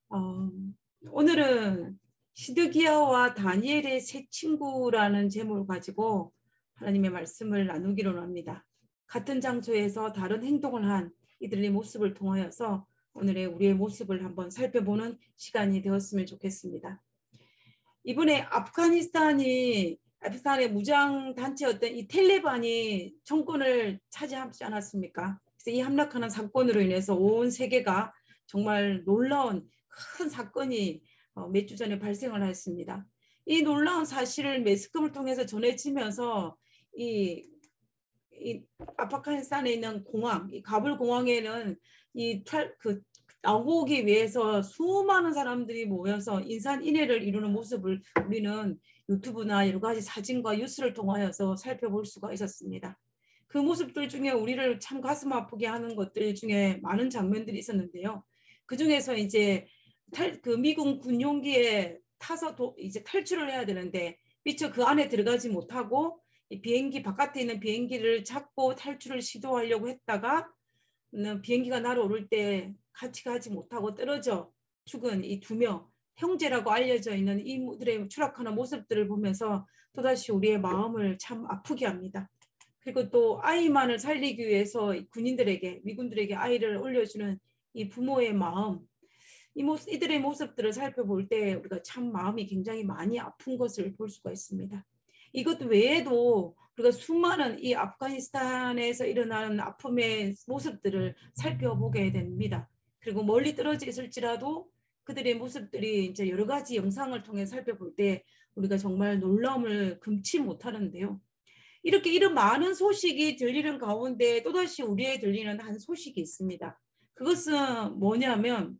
어, 오늘은 시드기야와 다니엘의 새 친구라는 제목을 가지고 하나님의 말씀을 나누기로 합니다. 같은 장소에서 다른 행동을 한 이들의 모습을 통하여서 오늘의 우리의 모습을 한번 살펴보는 시간이 되었으면 좋겠습니다. 이번에 아프가니스탄의 무장단체였던 이 텔레반이 정권을 차지하지 않았습니까? 그래서 이 함락하는 사건으로 인해서 온 세계가 정말 놀라운 큰 사건이 몇 주 전에 발생을 했습니다. 이 놀라운 사실을 매스컴을 통해서 전해지면서 이 아프가니스탄에 있는 공항, 이 가불 공항에는 나오기 위해서 수많은 사람들이 모여서 인산인해를 이루는 모습을 우리는 유튜브나 여러 가지 사진과 뉴스를 통하여서 살펴볼 수가 있었습니다. 그 모습들 중에 우리를 참 가슴 아프게 하는 것들 중에 많은 장면들이 있었는데요. 그 중에서 이제 미군 군용기에 타서 이제 탈출을 해야 되는데 미처 그 안에 들어가지 못하고 비행기 바깥에 있는 비행기를 잡고 탈출을 시도하려고 했다가 비행기가 날아오를 때 같이 가지 못하고 떨어져 죽은 이 2명 형제라고 알려져 있는 이들의 추락하는 모습들을 보면서 또다시 우리의 마음을 참 아프게 합니다. 그리고 또 아이만을 살리기 위해서 군인들에게 미군들에게 아이를 올려주는 이 부모의 마음, 이들의 모습들을 살펴볼 때 우리가 참 마음이 굉장히 많이 아픈 것을 볼 수가 있습니다. 이것 외에도 우리가 수많은 이 아프가니스탄에서 일어나는 아픔의 모습들을 살펴보게 됩니다. 그리고 멀리 떨어져 있을지라도 그들의 모습들이 이제 여러 가지 영상을 통해 살펴볼 때 우리가 정말 놀라움을 금치 못하는데요. 이렇게 이런 많은 소식이 들리는 가운데 또다시 우리에 들리는 한 소식이 있습니다. 그것은 뭐냐면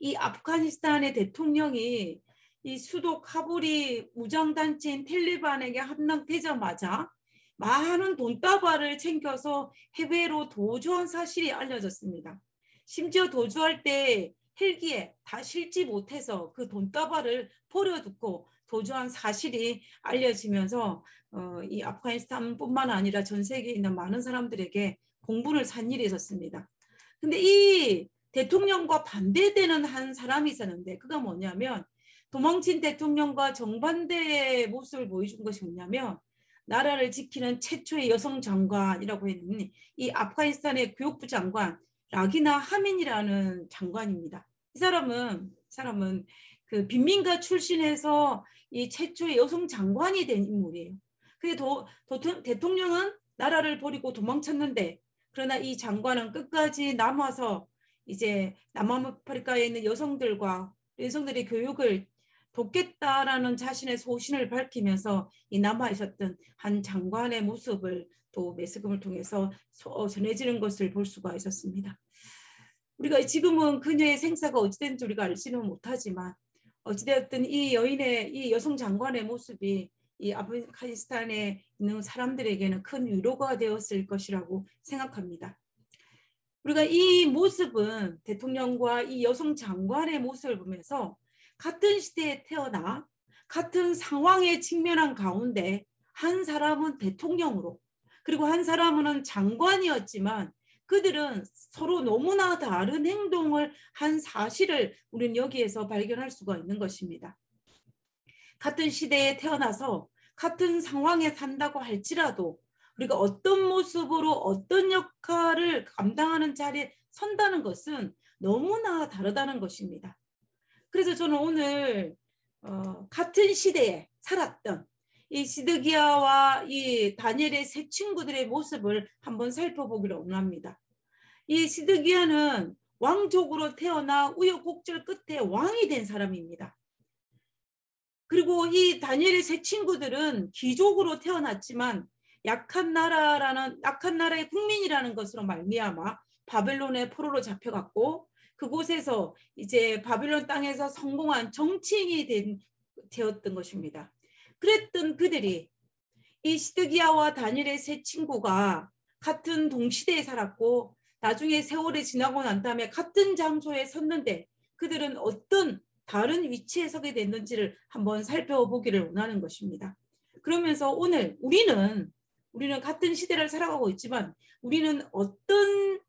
이 아프가니스탄의 대통령이 이 수도 카불이 무장단체인 텔리반에게 함락되자마자 많은 돈다발을 챙겨서 해외로 도주한 사실이 알려졌습니다. 심지어 도주할 때 헬기에 다 실지 못해서 그 돈다발을 버려두고 도주한 사실이 알려지면서 이 아프가니스탄뿐만 아니라 전 세계에 있는 많은 사람들에게 공분을 산 일이 있었습니다. 근데 이 대통령과 반대되는 한 사람이 있었는데 그가 뭐냐면 도망친 대통령과 정반대의 모습을 보여준 것이 뭐냐면 나라를 지키는 최초의 여성 장관이라고 했는 이 아프가니스탄의 교육부 장관 라기나 하민이라는 장관입니다. 이 사람은 그 빈민가 출신에서 이 최초의 여성 장관이 된 인물이에요. 근데 대통령은 나라를 버리고 도망쳤는데 그러나 이 장관은 끝까지 남아서 이제 남아프리카에 있는 여성들의 교육을 돕겠다라는 자신의 소신을 밝히면서 이 남아 있었던 한 장관의 모습을 또 매스컴을 통해서 전해지는 것을 볼 수가 있었습니다. 우리가 지금은 그녀의 생사가 어찌된지 우리가 알지는 못하지만 어찌되었든 이 여성 장관의 모습이 이 아프가니스탄에 있는 사람들에게는 큰 위로가 되었을 것이라고 생각합니다. 우리가 이 모습은 대통령과 이 여성 장관의 모습을 보면서 같은 시대에 태어나 같은 상황에 직면한 가운데 한 사람은 대통령으로 그리고 한 사람은 장관이었지만 그들은 서로 너무나 다른 행동을 한 사실을 우리는 여기에서 발견할 수가 있는 것입니다. 같은 시대에 태어나서 같은 상황에 산다고 할지라도 우리가 어떤 모습으로 어떤 역할을 감당하는 자리에 선다는 것은 너무나 다르다는 것입니다. 그래서 저는 오늘 같은 시대에 살았던 이 시드기야와 이 다니엘의 세 친구들의 모습을 한번 살펴보기로 원합니다. 이 시드기야는 왕족으로 태어나 우여곡절 끝에 왕이 된 사람입니다. 그리고 이 다니엘의 세 친구들은 귀족으로 태어났지만 약한 나라의 국민이라는 것으로 말미암아 바벨론의 포로로 잡혀갔고 그곳에서 이제 바벨론 땅에서 성공한 정치인이 되었던 것입니다. 그랬던 그들이 이 시드기야와 다니엘의 세 친구가 같은 동시대에 살았고 나중에 세월이 지나고 난 다음에 같은 장소에 섰는데 그들은 어떤 다른 위치에 서게 됐는지를 한번 살펴보기를 원하는 것입니다. 그러면서 오늘 우리는 같은 시대를 살아가고 있지만 우리는 어떤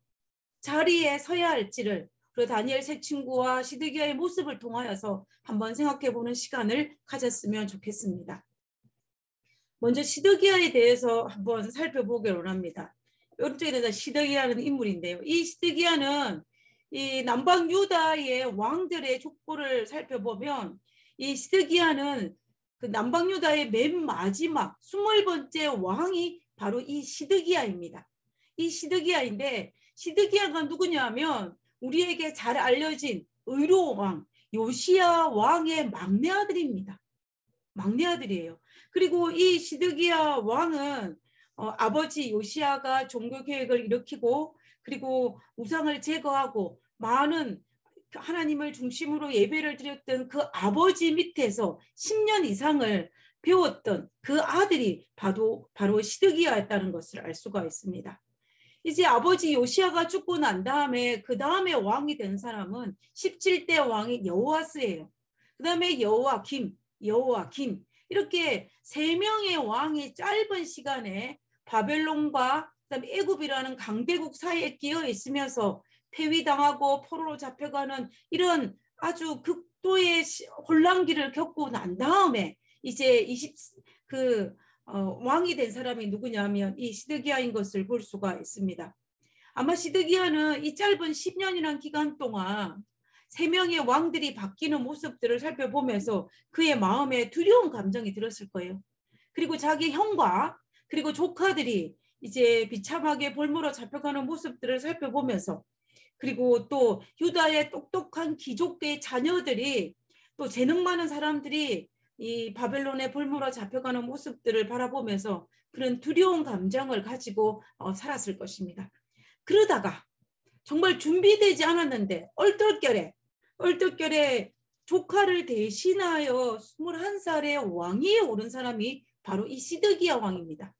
자리에 서야 할지를 그리고 다니엘 세 친구와 시드기야의 모습을 통하여서 한번 생각해보는 시간을 가졌으면 좋겠습니다. 먼저 시드기야에 대해서 한번 살펴보기를 원합니다. 오른쪽에 시드기야라는 인물인데요. 이 시드기야는 이 남방 유다의 왕들의 족보를 살펴보면 이 시드기야는 그 남방 유다의 맨 마지막 20번째 왕이 바로 이 시드기야입니다. 이 시드기야인데 시드기야가 누구냐면 우리에게 잘 알려진 의로 왕 요시야 왕의 막내 아들입니다. 막내 아들이에요. 그리고 이 시드기야 왕은 아버지 요시야가 종교 개혁을 일으키고 그리고 우상을 제거하고 많은 하나님을 중심으로 예배를 드렸던 그 아버지 밑에서 10년 이상을 배웠던 그 아들이 바로 시드기야였다는 것을 알 수가 있습니다. 이제 아버지 요시야가 죽고 난 다음에 그 다음에 왕이 된 사람은 17대 왕이 여호아스예요. 그 다음에 여호아김 이렇게 세 명의 왕이 짧은 시간에 바벨론과 그다음에 애굽이라는 강대국 사이에 끼어 있으면서 폐위당하고 포로로 잡혀가는 이런 아주 극도의 혼란기를 겪고 난 다음에 이제 왕이 된 사람이 누구냐면 이 시드기야인 것을 볼 수가 있습니다. 아마 시드기야는 이 짧은 10년이라는 기간 동안 세 명의 왕들이 바뀌는 모습들을 살펴보면서 그의 마음에 두려운 감정이 들었을 거예요. 그리고 자기 형과 그리고 조카들이 이제 비참하게 볼모로 잡혀가는 모습들을 살펴보면서 그리고 또 유다의 똑똑한 귀족의 자녀들이 또 재능 많은 사람들이 이 바벨론의 볼모로 잡혀가는 모습들을 바라보면서 그런 두려운 감정을 가지고 살았을 것입니다. 그러다가 정말 준비되지 않았는데 얼떨결에 조카를 대신하여 21살의 왕위에 오른 사람이 바로 이 시드기야 왕입니다.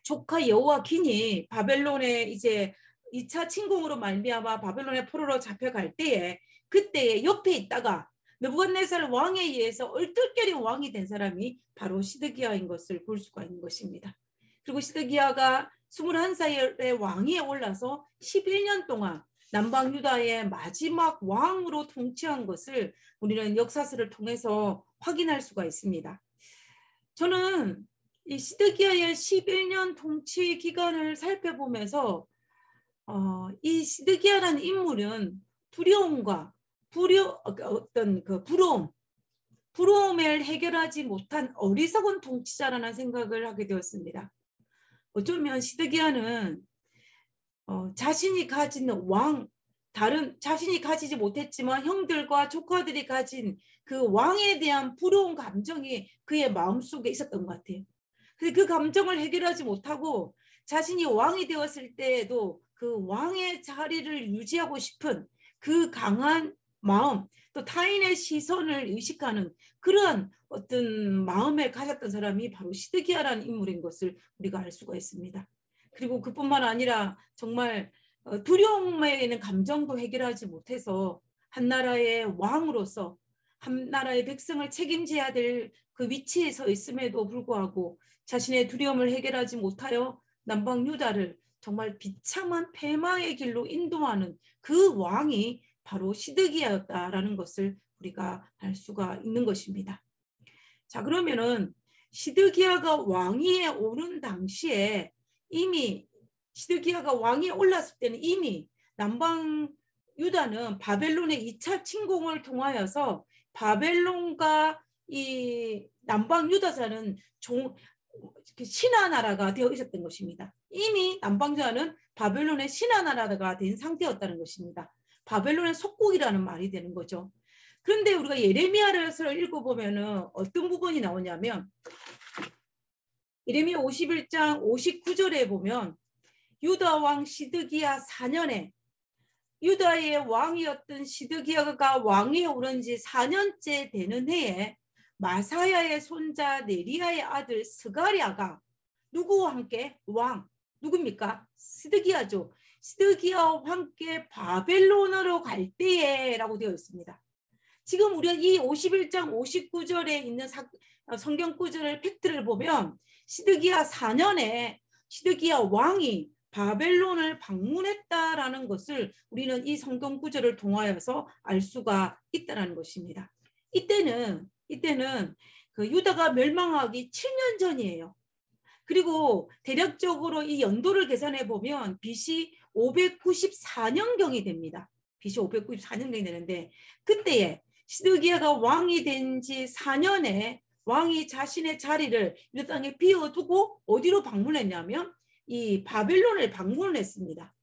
조카 여호아긴이 바벨론에 이제 2차 침공으로 말미암아 바벨론의 포로로 잡혀갈 때에 그때에 옆에 있다가 느부갓네살 왕에 의해서 얼떨결에 왕이 된 사람이 바로 시드기야인 것을 볼 수가 있는 것입니다. 그리고 시드기야가 21살의 왕위에 올라서 11년 동안 남방 유다의 마지막 왕으로 통치한 것을 우리는 역사서를 통해서 확인할 수가 있습니다. 저는 이 시드기야의 11년 통치 기간을 살펴보면서 이 시드기야라는 인물은 두려움과 부러움을 해결하지 못한 어리석은 통치자라는 생각을 하게 되었습니다. 어쩌면 시드기야는 자신이 가진 자신이 가지지 못했지만 형들과 조카들이 가진 그 왕에 대한 부러운 감정이 그의 마음속에 있었던 것 같아요. 그 감정을 해결하지 못하고 자신이 왕이 되었을 때에도 그 왕의 자리를 유지하고 싶은 그 강한 마음, 또 타인의 시선을 의식하는 그런 어떤 마음을 가졌던 사람이 바로 시드기야라는 인물인 것을 우리가 알 수가 있습니다. 그리고 그뿐만 아니라 정말 두려움에 있는 감정도 해결하지 못해서 한 나라의 왕으로서 한 나라의 백성을 책임져야 될 그 위치에 서 있음에도 불구하고 자신의 두려움을 해결하지 못하여 남방 유다를 정말 비참한 패망의 길로 인도하는 그 왕이 바로 시드기야였다라는 것을 우리가 알 수가 있는 것입니다. 자, 그러면은 시드기야가 왕위에 오른 당시에 이미 시드기야가 왕위에 올랐을 때는 이미 남방 유다는 바벨론의 2차 침공을 통하여서 바벨론과 이 남방 유다사는 신하 나라가 되어 있었던 것입니다. 이미 남방 유다는 바벨론의 신하 나라가 된 상태였다는 것입니다. 바벨론의 속국이라는 말이 되는 거죠. 그런데 우리가 예레미야를 읽어보면 어떤 부분이 나오냐면 예레미야 51장 59절에 보면 유다 왕 시드기야 4년에 유다의 왕이었던 시드기야가 왕위에 오른 지 4년째 되는 해에 마사야의 손자 네리야의 아들 스가랴가 누구와 함께 누굽니까? 시드기야죠. 시드기야와 함께 바벨론으로 갈 때에 라고 되어 있습니다. 지금 우리가 이 51장 59절에 있는 성경 구절을 팩트를 보면 시드기야 4년에 시드기야 왕이 바벨론을 방문했다라는 것을 우리는 이 성경 구절을 통하여서 알 수가 있다는 것입니다. 이때는 그 유다가 멸망하기 7년 전이에요. 그리고 대략적으로 이 연도를 계산해 보면 BC 594년경이 됩니다. BC 594년경이 되는데 그때에 시드기야가 왕이 된 지 4년에 왕이 자신의 자리를 이 땅에 비워두고 어디로 방문했냐면 이 바벨론을 방문을 했습니다.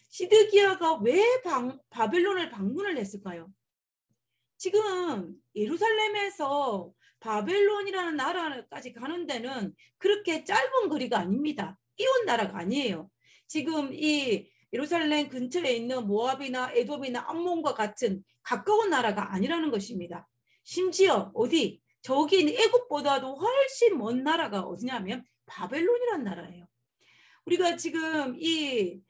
시드기야가 왜 바벨론을 방문을 했을까요? 지금 예루살렘에서 바벨론이라는 나라까지 가는 데는 그렇게 짧은 거리가 아닙니다. 이웃 나라가 아니에요. 지금 이 예루살렘 근처에 있는 모압이나 에돔이나 암몬과 같은 가까운 나라가 아니라는 것입니다. 심지어 어디 저기 있는 애굽보다도 훨씬 먼 나라가 어디냐면 바벨론이라는 나라예요. 우리가 지금 이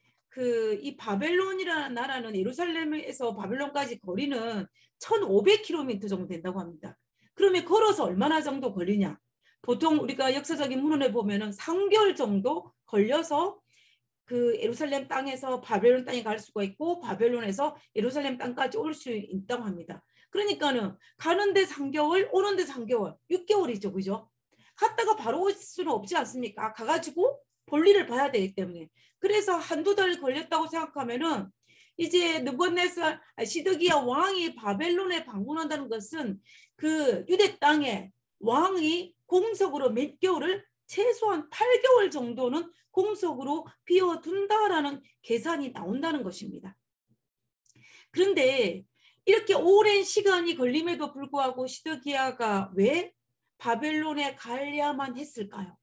바벨론이라는 나라는 예루살렘에서 바벨론까지 거리는 1500km 정도 된다고 합니다. 그러면 걸어서 얼마나 정도 걸리냐? 보통 우리가 역사적인 문헌에 보면은 3개월 정도 걸려서 그 예루살렘 땅에서 바벨론 땅에 갈 수가 있고 바벨론에서 예루살렘 땅까지 올 수 있다고 합니다. 그러니까는 가는데 3개월, 오는데 3개월, 6개월이죠, 그죠? 갔다가 바로 올 수는 없지 않습니까? 가가지고 볼일을 봐야 되기 때문에. 그래서 한두 달 걸렸다고 생각하면은 이제 느부갓네살 시드기야 왕이 바벨론에 방문한다는 것은 그 유대 땅에 왕이 공석으로 몇 개월을 최소한 8개월 정도는 공석으로 비워둔다라는 계산이 나온다는 것입니다. 그런데 이렇게 오랜 시간이 걸림에도 불구하고 시드기야가 왜 바벨론에 가야만 했을까요?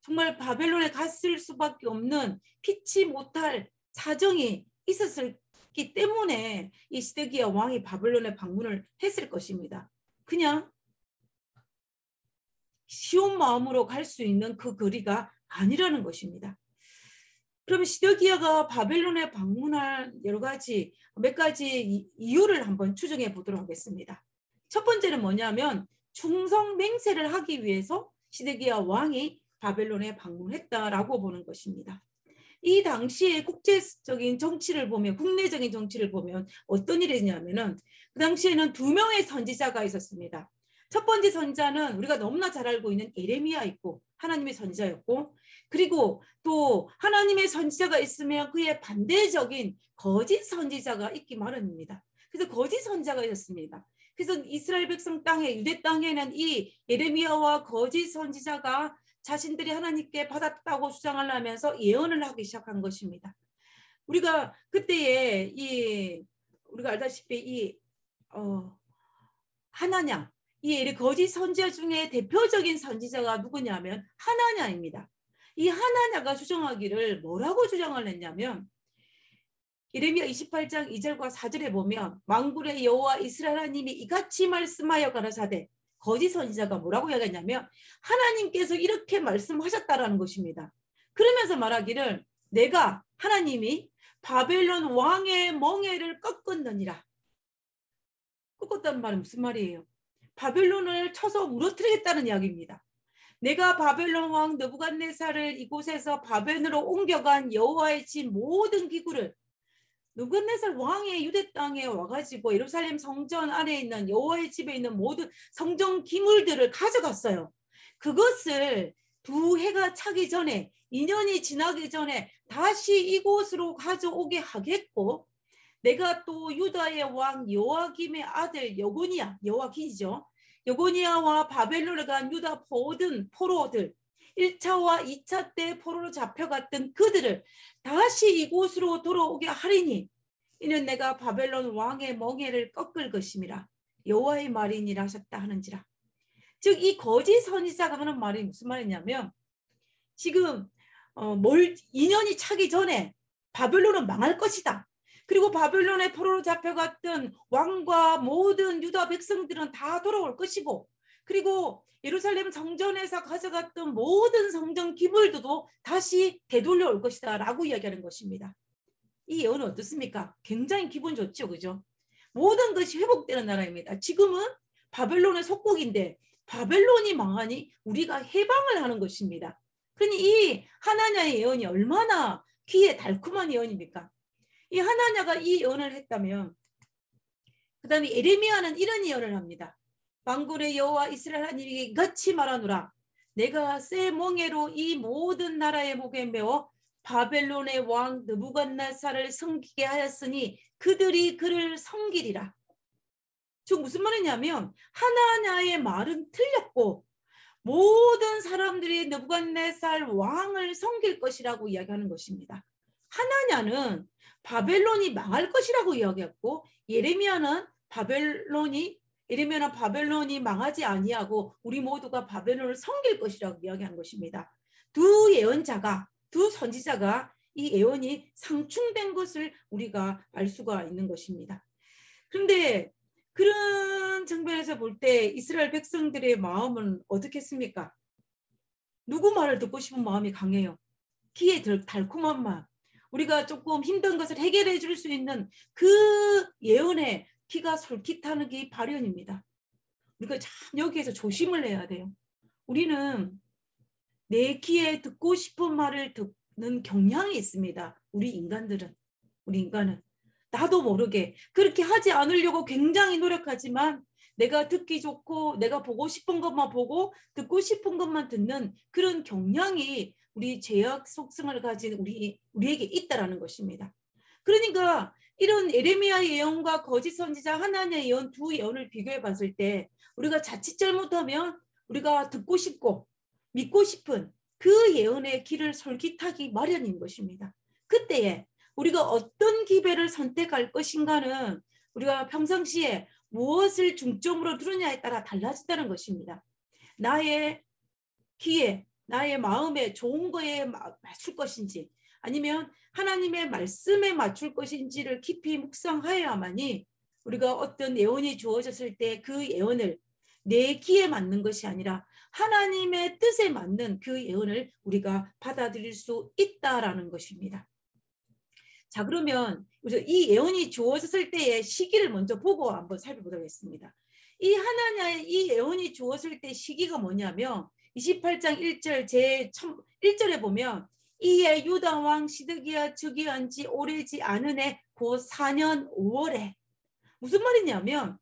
정말 바벨론에 갔을 수밖에 없는 피치 못할 사정이 있었기 때문에 이 시드기야 왕이 바벨론에 방문을 했을 것입니다. 그냥 쉬운 마음으로 갈 수 있는 그 거리가 아니라는 것입니다. 그럼 시드기야가 바벨론에 방문할 몇 가지 이유를 한번 추정해 보도록 하겠습니다. 첫 번째는 뭐냐면 충성 맹세를 하기 위해서 시드기야 왕이 바벨론에 방문했다라고 보는 것입니다. 이 당시에 국제적인 정치를 보면 국내적인 정치를 보면 어떤 일이 있냐면은 그 당시에는 2명의 선지자가 있었습니다. 첫 번째 선지자는 우리가 너무나 잘 알고 있는 예레미야 있고 하나님의 선지자였고 그리고 또 하나님의 선지자가 있으면 그의 반대적인 거짓 선지자가 있기 마련입니다. 그래서 거짓 선지자가 있었습니다. 그래서 이스라엘 백성 땅에 유대 땅에는 이 예레미야와 거짓 선지자가 자신들이 하나님께 받았다고 주장을 하면서 예언을 하기 시작한 것입니다. 우리가 그때에 우리가 알다시피 하나냐 이 거짓 선지자 중에 대표적인 선지자가 누구냐면 하나냐입니다. 이 하나냐가 주장하기를 뭐라고 주장을 했냐면 예레미야 28장 2절과 4절에 보면 만군의 여호와 이스라엘 하나님이 이같이 말씀하여 가라사대 거짓 선지자가 뭐라고 이야기했냐면 하나님께서 이렇게 말씀하셨다라는 것입니다. 그러면서 말하기를 내가 하나님이 바벨론 왕의 멍에를 꺾었느니라. 꺾었다는 말은 무슨 말이에요? 바벨론을 쳐서 무너뜨리겠다는 이야기입니다. 내가 바벨론 왕 느부갓네살을 이곳에서 바벨론으로 옮겨간 여호와의 집 모든 기구를 느부갓네살 왕의 유대 땅에 와가지고 예루살렘 성전 안에 있는 여호와의 집에 있는 모든 성전 기물들을 가져갔어요. 그것을 2해가 차기 전에 2년이 지나기 전에 다시 이곳으로 가져오게 하겠고 내가 또 유다의 왕 여호와김의 아들 여호와김이죠. 여고니아와 바벨론에 간 유다 모든 포로들 1차와 2차 때 포로로 잡혀갔던 그들을 다시 이곳으로 돌아오게 하리니 이는 내가 바벨론 왕의 멍에를 꺾을 것임이라 여호와의 말이니라 하셨다 하는지라. 즉 이 거짓 선지자가 하는 말이 무슨 말이냐면 지금 2년이 차기 전에 바벨론은 망할 것이다. 그리고 바벨론의 포로로 잡혀갔던 왕과 모든 유다 백성들은 다 돌아올 것이고 그리고 예루살렘 성전에서 가져갔던 모든 성전 기물들도 다시 되돌려 올 것이다 라고 이야기하는 것입니다. 이 예언은 어떻습니까? 굉장히 기분 좋죠. 그죠? 모든 것이 회복되는 나라입니다. 지금은 바벨론의 속국인데 바벨론이 망하니 우리가 해방을 하는 것입니다. 그러니 이 하나냐의 예언이 얼마나 귀에 달콤한 예언입니까? 이 하나냐가 이 예언을 했다면 그 다음에 예레미야는 이런 예언을 합니다. 만군의 여호와 이스라엘 하나님이 이같이 말하노라. 내가 새 멍에로 이 모든 나라의 목에 메어 바벨론의 왕 느부갓네살을 섬기게 하였으니 그들이 그를 섬기리라. 즉 무슨 말이냐면 하나냐의 말은 틀렸고 모든 사람들이 느부갓네살 왕을 섬길 것이라고 이야기하는 것입니다. 하나냐는 바벨론이 망할 것이라고 이야기했고 예레미야는 바벨론이 망하지 아니하고 우리 모두가 바벨론을 섬길 것이라고 이야기한 것입니다. 두 선지자가 이 예언이 상충된 것을 우리가 알 수가 있는 것입니다. 그런데 그런 측면에서 볼 때 이스라엘 백성들의 마음은 어떻겠습니까? 누구 말을 듣고 싶은 마음이 강해요. 귀에 달콤한 마음. 우리가 조금 힘든 것을 해결해 줄 수 있는 그 예언에 귀가 솔깃하는 게 발현입니다. 우리가 참 여기에서 조심을 해야 돼요. 우리는 내 귀에 듣고 싶은 말을 듣는 경향이 있습니다. 우리 인간은. 나도 모르게 그렇게 하지 않으려고 굉장히 노력하지만 내가 듣기 좋고 내가 보고 싶은 것만 보고 듣고 싶은 것만 듣는 그런 경향이 우리 죄악 속성을 가진 우리에게 있다라는 것입니다. 그러니까 이런 예레미야의 예언과 거짓 선지자 하나냐의 예언 두 예언을 비교해 봤을 때 우리가 자칫 잘못하면 우리가 듣고 싶고 믿고 싶은 그 예언의 길을 솔깃하기 마련인 것입니다. 그때에 우리가 어떤 기회를 선택할 것인가는 우리가 평상시에 무엇을 중점으로 두느냐에 따라 달라진다는 것입니다. 나의 귀에, 나의 마음에 좋은 거에 맞출 것인지 아니면 하나님의 말씀에 맞출 것인지를 깊이 묵상하여야만이 우리가 어떤 예언이 주어졌을 때 그 예언을 내 귀에 맞는 것이 아니라 하나님의 뜻에 맞는 그 예언을 우리가 받아들일 수 있다라는 것입니다. 자, 그러면 이 예언이 주어졌을 때의 시기를 먼저 보고 한번 살펴보도록 하겠습니다. 이 하나냐의 이 예언이 주어졌을 때 시기가 뭐냐면 28장 1절 제 1절에 보면 이에 유다 왕 시드기야 즉위한 지 오래지 않은 해 곧 4년 5월에 무슨 말이냐면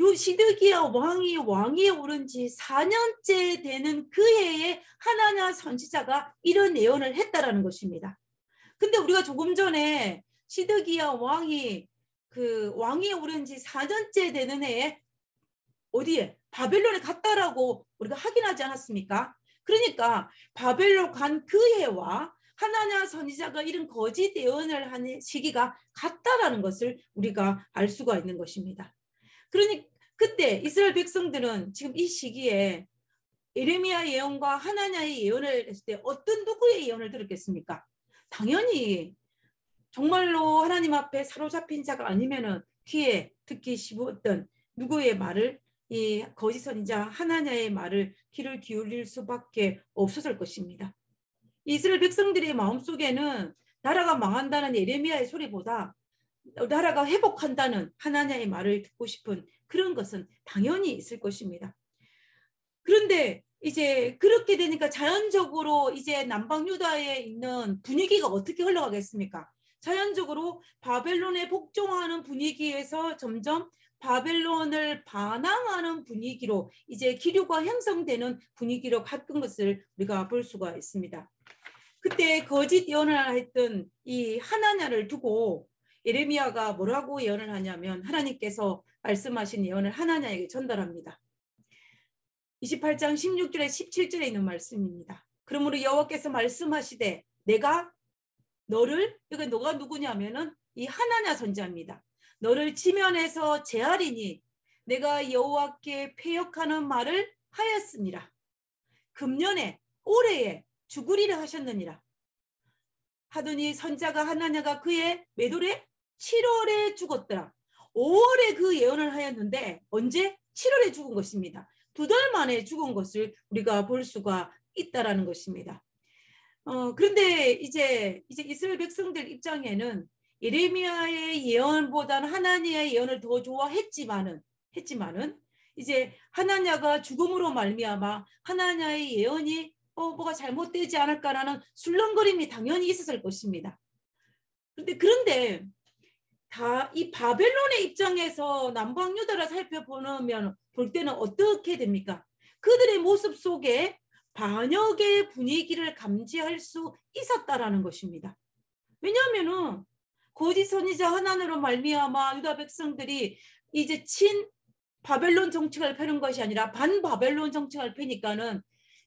요 시드기야 왕위에 오른 지 4년째 되는 그 해에 하나냐 선지자가 이런 예언을 했다라는 것입니다. 근데 우리가 조금 전에 시드기야 왕위에 오른 지 4년째 되는 해에 어디에? 바벨론에 갔다라고 우리가 확인하지 않았습니까? 그러니까 바벨론 간 그 해와 하나냐 선지자가 이런 거짓 예언을 하는 시기가 같다라는 것을 우리가 알 수가 있는 것입니다. 그러니 그때 이스라엘 백성들은 지금 이 시기에 예레미야 예언과 하나냐의 예언을 했을 때 어떤 누구의 예언을 들었겠습니까? 당연히 정말로 하나님 앞에 사로잡힌 자가 아니면은 귀에 듣기 쉬웠던 누구의 말을 이 거짓 선지자 하나냐의 말을 귀를 기울일 수밖에 없었을 것입니다. 이스라엘 백성들의 마음속에는 나라가 망한다는 예레미야의 소리보다 나라가 회복한다는 하나냐의 말을 듣고 싶은 그런 것은 당연히 있을 것입니다. 그런데 이제 그렇게 되니까 자연적으로 이제 남방 유다에 있는 분위기가 어떻게 흘러가겠습니까? 자연적으로 바벨론에 복종하는 분위기에서 점점 바벨론을 반항하는 분위기로 이제 기류가 형성되는 분위기로 바뀐 것을 우리가 볼 수가 있습니다. 그때 거짓 예언을 했던 이 하나냐를 두고 예레미야가 뭐라고 예언을 하냐면 하나님께서 말씀하신 예언을 하나냐에게 전달합니다. 28장 16절에 17절에 있는 말씀입니다. 그러므로 여호와께서 말씀하시되 내가 너를 여기 너가 누구냐면은 이 하나냐 선지자입니다. 너를 지면에서 제하리니 내가 여호와께 패역하는 말을 하였습니다. 금년에 올해에 죽으리라 하셨느니라 하더니 선자가 하나냐가 그의 몇 월에 7월에 죽었더라. 5월에 그 예언을 하였는데 언제? 7월에 죽은 것입니다. 2달 만에 죽은 것을 우리가 볼 수가 있다라는 것입니다. 그런데 이제 이스라엘 백성들 입장에는 예레미야의 예언보다는 하나냐의 예언을 더 좋아했지만은 이제 하나냐가 죽음으로 말미암아 하나냐의 예언이 뭐가 잘못되지 않을까라는 술렁거림이 당연히 있었을 것입니다. 그런데 다 이 바벨론의 입장에서 남방 유다를 살펴보면 볼 때는 어떻게 됩니까? 그들의 모습 속에 반역의 분위기를 감지할 수 있었다라는 것입니다. 왜냐하면은 거짓 선지자 하나님으로 말미암아 유다 백성들이 이제 친 바벨론 정책을 펴는 것이 아니라 반 바벨론 정책을 펴니까는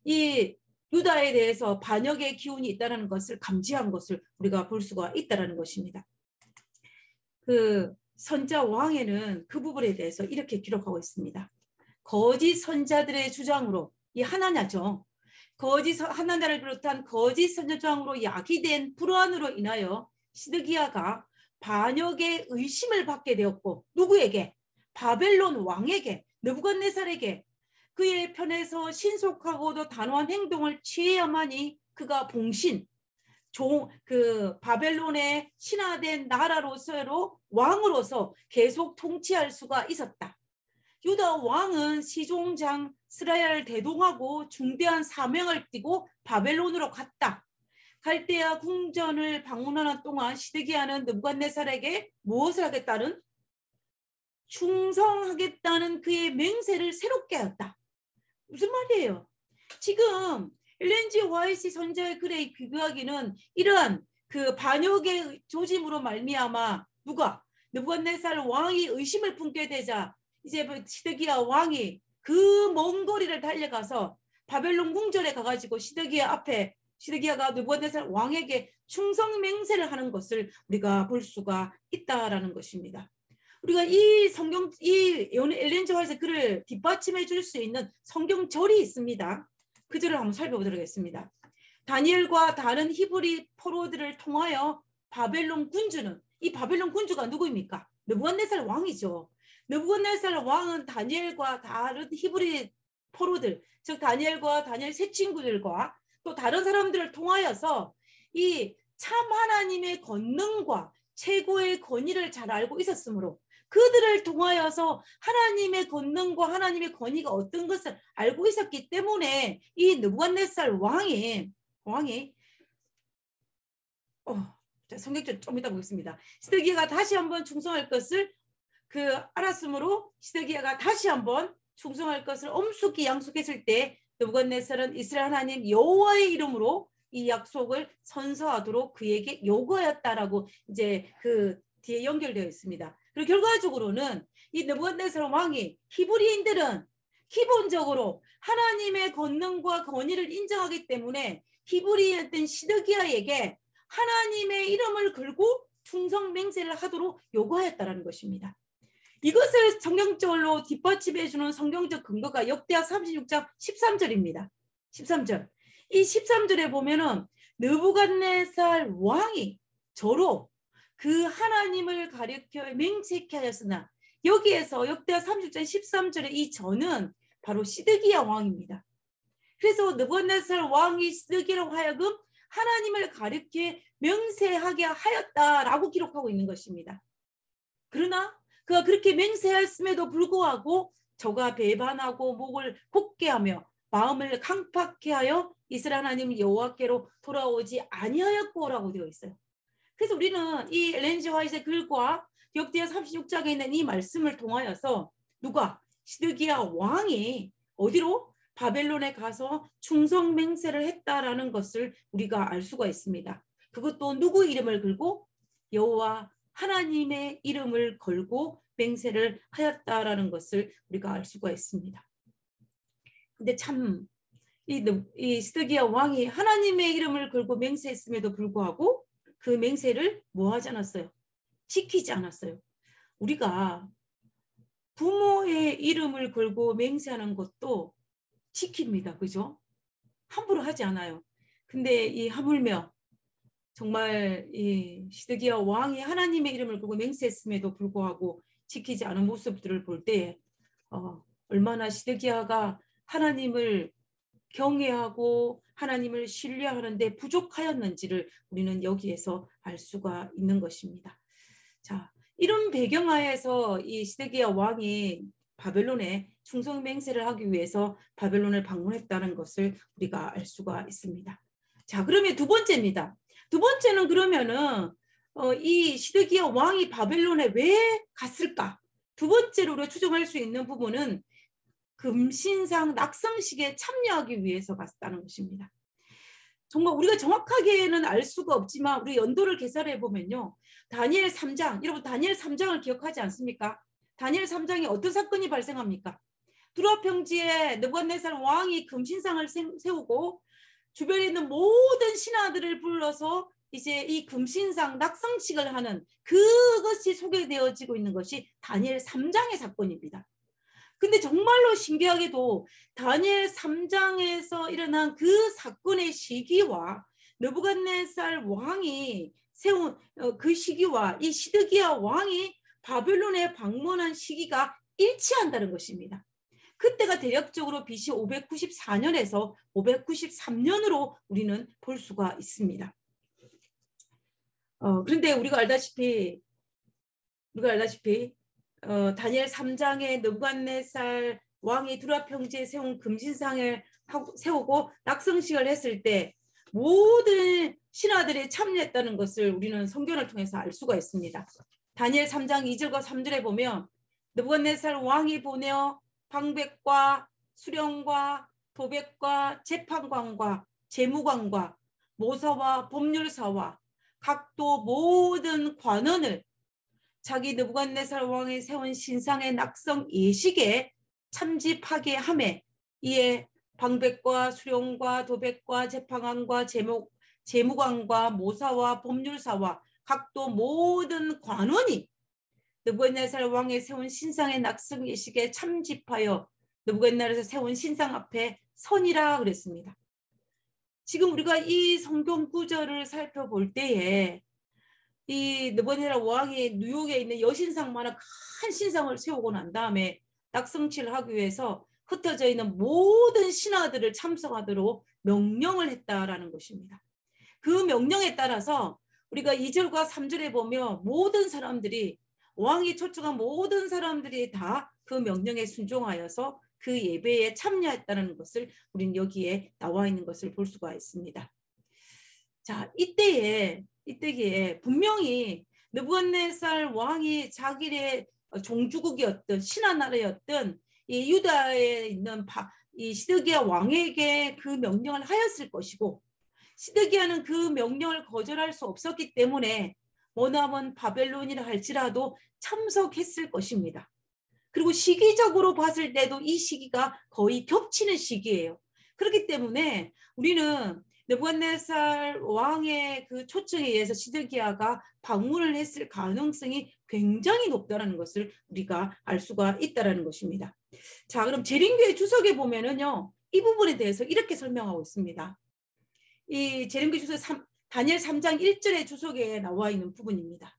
이 유다에 대해서 반역의 기운이 있다는 것을 감지한 것을 우리가 볼 수가 있다는 것입니다. 그 선자 왕에는 그 부분에 대해서 이렇게 기록하고 있습니다. 거짓 선자들의 주장으로 이 하나냐죠. 거짓 하나냐를 비롯한 거짓 선자장으로 야기된 불안으로 인하여 시드기야가 반역의 의심을 받게 되었고 누구에게? 바벨론 왕에게 느부갓네살에게 그의 편에서 신속하고도 단호한 행동을 취해야만이 그가 봉신 그 바벨론의 신화된 나라로서 왕으로서 계속 통치할 수가 있었다. 유다 왕은 시종장 스라야를 대동하고 중대한 사명을 띠고 바벨론으로 갔다. 갈대아 궁전을 방문하는 동안 시드기야는 느부갓네살에게 무엇을 하겠다는? 충성하겠다는 그의 맹세를 새롭게 하였다. 무슨 말이에요? 지금 엘렌 G. 화이트 선자의 글에 비교하기는 이러한 그 반역의 조짐으로 말미암아 누가? 느부갓네살 왕이 의심을 품게 되자 이제 시드기야 왕이 그 먼 거리를 달려가서 바벨론 궁전에 가가지고 시드기야가 느부갓네살 왕에게 충성 맹세를 하는 것을 우리가 볼 수가 있다라는 것입니다. 우리가 이 성경 이 엘렌 G. 화이트 글을 뒷받침해 줄 수 있는 성경절이 있습니다. 그 절을 한번 살펴보도록 하겠습니다. 다니엘과 다른 히브리 포로들을 통하여 바벨론 군주는 이 바벨론 군주가 누구입니까? 느부갓네살 왕이죠. 느부갓네살 왕은 다니엘과 다른 히브리 포로들, 즉 다니엘과 다니엘 세 친구들과 또 다른 사람들을 통하여서 이 참 하나님의 권능과 최고의 권위를 잘 알고 있었으므로 그들을 통하여서 하나님의 권능과 하나님의 권위가 어떤 것을 알고 있었기 때문에 이 느부갓네살 왕이 성경절 좀 이따 보겠습니다. 시드기야가 다시 한번 충성할 것을 알았으므로 시드기야가 다시 한번 충성할 것을 엄숙히 양속했을 때 느부갓네살은 이스라엘 하나님 여호와의 이름으로 이 약속을 선서하도록 그에게 요구하였다라고 이제 그 뒤에 연결되어 있습니다. 그리고 결과적으로는 이 느부갓네살 왕이 히브리인들은 기본적으로 하나님의 권능과 권위를 인정하기 때문에 히브리였던 시드기야에게 하나님의 이름을 걸고 충성 맹세를 하도록 요구하였다는 것입니다. 이것을 성경적으로 뒷받침해주는 성경적 근거가 역대하 36장 13절입니다. 13절. 이 13절에 보면은 느부갓네살 왕이 저로 그 하나님을 가리켜 맹세케 하였으나 여기에서 역대하 36장 13절의 이 저는 바로 시드기야 왕입니다. 그래서 느부갓네살 왕이 시드기야로 하여금 하나님을 가리켜 맹세하게 하였다라고 기록하고 있는 것입니다. 그러나 그가 그렇게 맹세했음에도 불구하고 저가 배반하고 목을 곧게 하며 마음을 강팍해 하여 이스라엘 하나님 여호와께로 돌아오지 아니하였고라고 되어 있어요. 그래서 우리는 이 엘렌 G. 화이트의 글과 역대하 36장에 있는 이 말씀을 통하여서 누가? 시드기야 왕이 어디로? 바벨론에 가서 충성 맹세를 했다라는 것을 우리가 알 수가 있습니다. 그것도 누구 이름을 걸고? 여호와 하나님의 이름을 걸고 맹세를 하였다라는 것을 우리가 알 수가 있습니다. 근데 참 이 시드기야 왕이 하나님의 이름을 걸고 맹세했음에도 불구하고 그 맹세를 뭐 하지 않았어요? 지키지 않았어요. 우리가 부모의 이름을 걸고 맹세하는 것도 지킵니다. 그죠? 함부로 하지 않아요. 근데 이 하물며 정말 이 시드기야 왕이 하나님의 이름을 걸고 맹세했음에도 불구하고 지키지 않은 모습들을 볼 때 얼마나 시드기야가 하나님을 경외하고 하나님을 신뢰하는데 부족하였는지를 우리는 여기에서 알 수가 있는 것입니다. 자, 이런 배경하에서 이 시드기야 왕이 바벨론에 충성 맹세를 하기 위해서 바벨론을 방문했다는 것을 우리가 알 수가 있습니다. 자, 그러면 두 번째입니다. 두 번째는 그러면은 이 시드기야 왕이 바벨론에 왜 갔을까? 두 번째로 우리가 추정할 수 있는 부분은 금신상 낙성식에 참여하기 위해서 갔다는 것입니다. 정말 우리가 정확하게는 알 수가 없지만 우리 연도를 계산해 보면요. 다니엘 3장, 여러분 다니엘 3장을 기억하지 않습니까? 다니엘 3장에 어떤 사건이 발생합니까? 두로 평지에 느부갓네살 왕이 금신상을 세우고 주변에 있는 모든 신하들을 불러서 이제 이 금신상 낙성식을 하는 그것이 소개되어지고 있는 것이 다니엘 3장의 사건입니다. 근데 정말로 신기하게도 다니엘 3장에서 일어난 그 사건의 시기와 느부갓네살 왕이 세운 그 시기와 이 시드기야 왕이 바벨론에 방문한 시기가 일치한다는 것입니다. 그때가 대략적으로 BC 594년에서 593년으로 우리는 볼 수가 있습니다. 그런데 우리가 알다시피 다니엘 3장에 느부갓네살 왕이 두라 평지에 세운 금신상을 세우고 낙성식을 했을 때 모든 신하들이 참여했다는 것을 우리는 성경을 통해서 알 수가 있습니다. 다니엘 3장 2절과 3절에 보면 느부갓네살 왕이 보내어 방백과 수령과 도백과 재판관과 재무관과 모사와 법률사와 각도 모든 관원을 자기 느부갓네살 왕이 세운 신상의 낙성 예식에 참집하게 하매 이에 방백과 수령과 도백과 재판관과 재무관과 모사와 법률사와 각도 모든 관원이 느부갓네살 왕이 세운 신상의 낙성 예식에 참집하여 느부갓네살에서 세운 신상 앞에 선이라 그랬습니다. 지금 우리가 이 성경 구절을 살펴볼 때에 이 느부갓네살 왕이 뉴욕에 있는 여신상만한 큰 신상을 세우고 난 다음에 낙성치를 하기 위해서 흩어져 있는 모든 신하들을 참석하도록 명령을 했다라는 것입니다. 그 명령에 따라서 우리가 2절과 3절에 보면 모든 사람들이 왕이 초청한 모든 사람들이 다 그 명령에 순종하여서 그 예배에 참여했다는 것을 우리는 여기에 나와 있는 것을 볼 수가 있습니다. 자, 이때에 분명히 느부갓네살 왕이 자기의 종주국이었던 신하 나라였던 이 유다에 있는 이 시드기야 왕에게 그 명령을 하였을 것이고 시드기야는 그 명령을 거절할 수 없었기 때문에 머나먼 바벨론이라 할지라도 참석했을 것입니다. 그리고 시기적으로 봤을 때도 이 시기가 거의 겹치는 시기예요. 그렇기 때문에 우리는 느부갓네살 왕의 그 초청에 의해서 시드기야가 방문을 했을 가능성이 굉장히 높다는 것을 우리가 알 수가 있다는 것입니다. 자, 그럼 재림교회 주석에 보면은요, 이 부분에 대해서 이렇게 설명하고 있습니다. 이 재림교회 주석 다니엘 3장 1절의 주석에 나와 있는 부분입니다.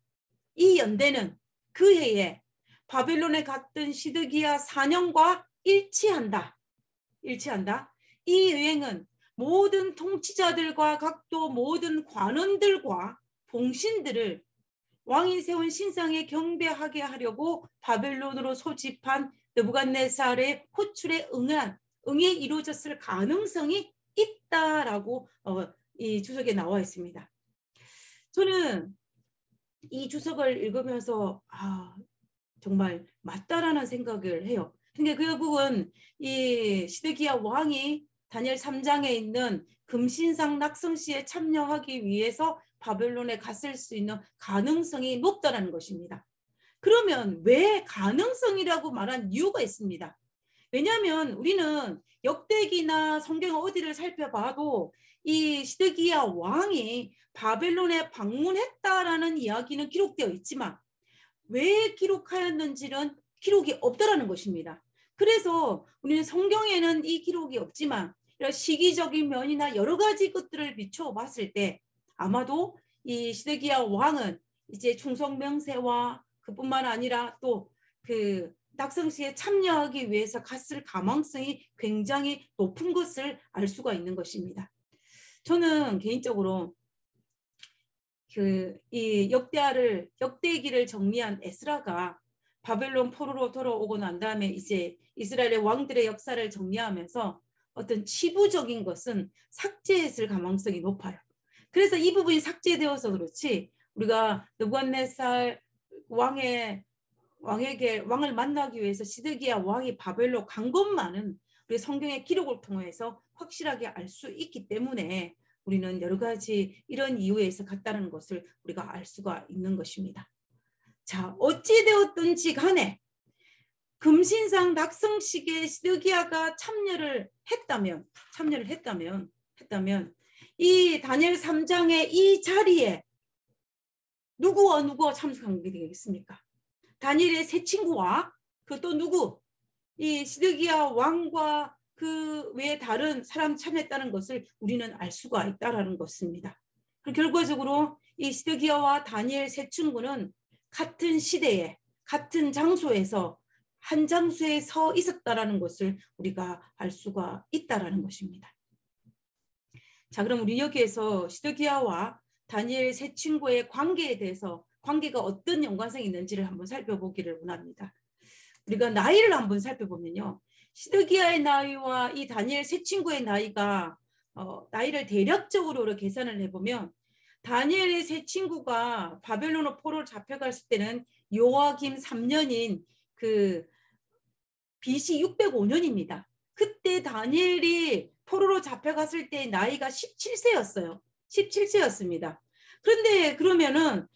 이 연대는 그 해에 바벨론에 갔던 시드기야 4년과 일치한다. 이 여행은 모든 통치자들과 각도 모든 관원들과 봉신들을 왕이 세운 신상에 경배하게 하려고 바벨론으로 소집한 느부갓네살의 호출에 응해 이루어졌을 가능성이 있다라고 이 주석에 나와 있습니다. 저는 이 주석을 읽으면서 정말 맞다라는 생각을 해요. 근데 결국은 이 시드기야 왕이 다니엘 3장에 있는 금신상 낙성시에 참여하기 위해서 바벨론에 갔을 수 있는 가능성이 높다는 것입니다. 그러면 왜 가능성이라고 말한 이유가 있습니다. 왜냐하면 우리는 역대기나 성경 어디를 살펴봐도 이 시드기야 왕이 바벨론에 방문했다라는 이야기는 기록되어 있지만 왜 기록하였는지는 기록이 없다라는 것입니다. 그래서 우리는 성경에는 이 기록이 없지만 이런 시기적인 면이나 여러 가지 것들을 비추어 봤을 때 아마도 이 시드기야 왕은 이제 충성 명세와 그뿐만 아니라 또 그 낙성시에 참여하기 위해서 갔을 가망성이 굉장히 높은 것을 알 수가 있는 것입니다. 저는 개인적으로 이 역대기를 정리한 에스라가 바벨론 포로로 돌아오고 난 다음에 이제 이스라엘의 왕들의 역사를 정리하면서 어떤 치부적인 것은 삭제했을 가능성이 높아요. 그래서 이 부분이 삭제되어서 그렇지 우리가 느부갓네살 왕을 만나기 위해서 시드기야 왕이 바벨로 간 것만은 우리 성경의 기록을 통해서 확실하게 알 수 있기 때문에 우리는 여러 가지 이런 이유에서 갔다는 것을 우리가 알 수가 있는 것입니다. 자, 어찌되었든지 간에 금신상 낙성식에 시드기야가 참여를 했다면 이 다니엘 3장의 이 자리에 누구와 참석하게 되겠습니까? 다니엘의 세 친구와 그 또 누구? 이 시드기야 왕과 그 외에 다른 사람 참여했다는 것을 우리는 알 수가 있다라는 것입니다. 결과적으로 이 시드기야와 다니엘 세 친구는 같은 시대에 같은 장소에서 한 장소에 서 있었다라는 것을 우리가 알 수가 있다라는 것입니다. 자, 그럼 우리 여기에서 시드기야와 다니엘 세 친구의 관계에 대해서 관계가 어떤 연관성이 있는지를 한번 살펴보기를 원합니다. 우리가 나이를 한번 살펴보면요. 시드기야의 나이와 이 다니엘 세 친구의 나이가 나이를 대략적으로 계산을 해보면 다니엘의 세 친구가 바벨론으로 포로로 잡혀갔을 때는 요아김 3년인 그 BC 605년입니다. 그때 다니엘이 포로로 잡혀갔을 때 나이가 17세였어요. 17세였습니다. 그런데 그러면은